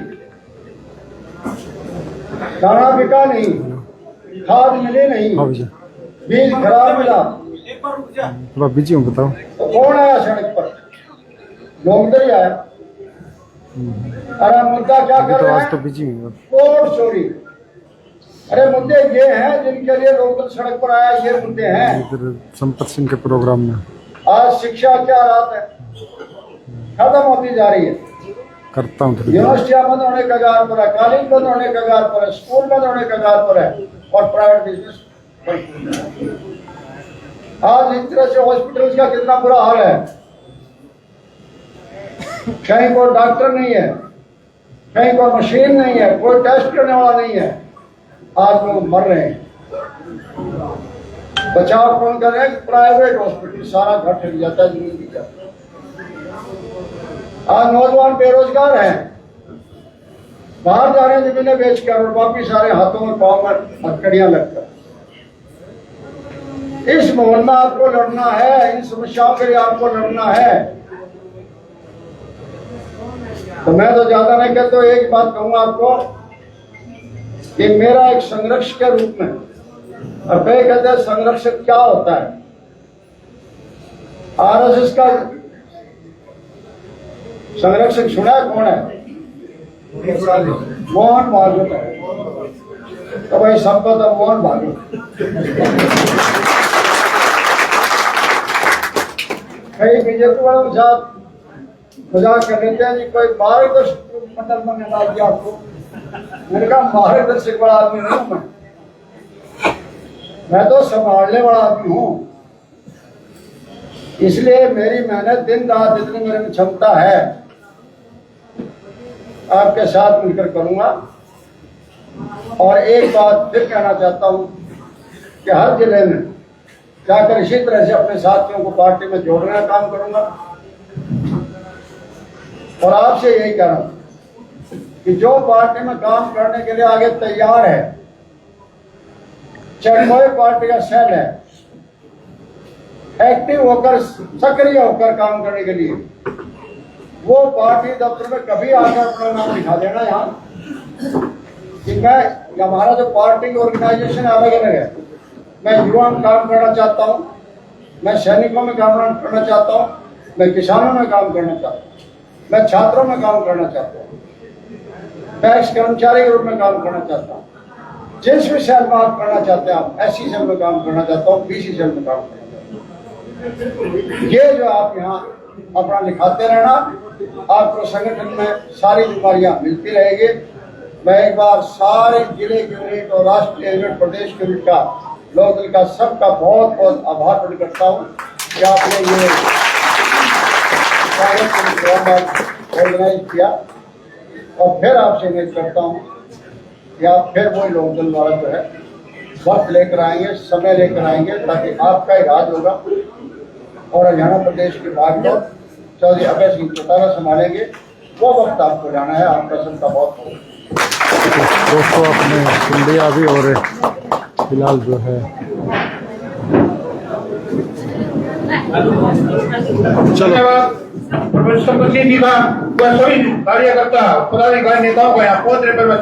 दाना बिका नहीं, खाद मिली नहीं, बीज खराब मिला, थोड़ा बिजी हूँ, बताओ। तो कौन आया सड़क पर? लोकदल आया। अरे मुद्दा क्या कर रहे हैं? तो बिजी हूँ। कोर्ट चोरी। अरे मुद्दे ये हैं जिनके लिए लोकदल सड़क पर आया, ये मुद्दे हैं। इधर संपत सिंह के प्रोग्राम में आज शिक्षा क्या रात है, खत्म होती जा रही है। करता हूँ। यूनिवर्सिटियां बंद होने का कगार पर है, कॉलेज बंद होने का कगार पर है, स्कूल बंद होने का कगार पर है, और प्राइवेट बिजनेस। आज इस तरह से हॉस्पिटल्स का कितना बुरा हाल है, कहीं कोई डॉक्टर नहीं है, कहीं कोई मशीन नहीं है, कोई टेस्ट करने वाला नहीं है, आज लोग मर रहे हैं। बचाव कौन कर रहे हैं? प्राइवेट हॉस्पिटल, सारा घर ठग जाता है जिंदगी का। आज नौजवान बेरोजगार हैं, बाहर जा रहे हैं जमीनें बेचकर, और बाकी सारे हाथों में पाँव में हथकड़ियां लगकर। इस माहौल में आपको लड़ना है, इन समस्याओं के लिए आपको लड़ना है। तो मैं तो ज्यादा नहीं कहता, एक बात कहूंगा आपको कि मेरा एक संरक्षक के रूप में, और कई कहते हैं संरक्षक क्या होता है? आरएसएस का संरक्षक सुना कौन है? मोहन भागवत है। तो भाई सबको तो मोहन भागवत। कई बीजेपी वालों के साथ मजाक कर लेते हैं जी, कोई मार्गदर्शक मतलब मैंने डाल दिया आपको। मैंने कहा मार्गदर्शक वाला आदमी नहीं हूं मैं तो संभालने वाला आदमी हूं। इसलिए मेरी मेहनत दिन रात जितनी मेरे में क्षमता है आपके साथ मिलकर करूंगा। और एक बात फिर कहना चाहता हूं कि हर जिले में जाकर इसी तरह से अपने साथियों को पार्टी में जोड़ने का काम करूंगा। और आपसे यही कह रहा हूं कि जो पार्टी में काम करने के लिए आगे तैयार है, चाहे कोई पार्टी का सेल है, एक्टिव होकर सक्रिय होकर काम करने के लिए, वो पार्टी दफ्तर में कभी आकर अपना नाम लिखा देना यहाँ कि मैं, हमारा जो पार्टी की ऑर्गेनाइजेशन अलग अलग है, मैं युवा में काम करना चाहता हूँ, मैं सैनिकों में काम करना चाहता हूँ, मैं किसानों में काम करना चाहता हूँ, मैं छात्रों में काम करना चाहता हूँ, मैं एक्स कर्मचारी के रूप में काम करना चाहता हूँ। जिस भी सेल में आप करना चाहते हैं, आप एससी सेल में काम करना चाहता हूँ, बीसी सेल में काम करना चाहता हूँ। ये जो आप यहाँ अपना लिखाते रहना, आपको संगठन में सारी जिम्मेदारियां मिलती रहेगी। मैं एक बार सारे जिले के यूनिट और राष्ट्रीय यूनिट, प्रदेश के यूनिट का, लोकदल का, सबका बहुत बहुत आभार प्रकट करता हूँ कि आपने ये ऑर्गेनाइज किया। और फिर आपसे उम्मीद करता हूँ कि आप फिर वही लोकदल वाला जो है वक्त लेकर आएंगे, समय लेकर आएंगे, ताकि आपका ही राज होगा और हरियाणा प्रदेश के भागीदार चौधरी अभय सिंह चौटाला संभालेंगे। वो वक्त आपको जाना है। आपका सबका बहुत बहुत दोस्तों, आपने सुन लिया अभी। और फिलहाल जो है धन्यवाद प्रोफेसर संपत सिंह जी का, सभी कार्यकर्ता पदाधिकारी नेताओं का यहाँ पहुंचने पर मैं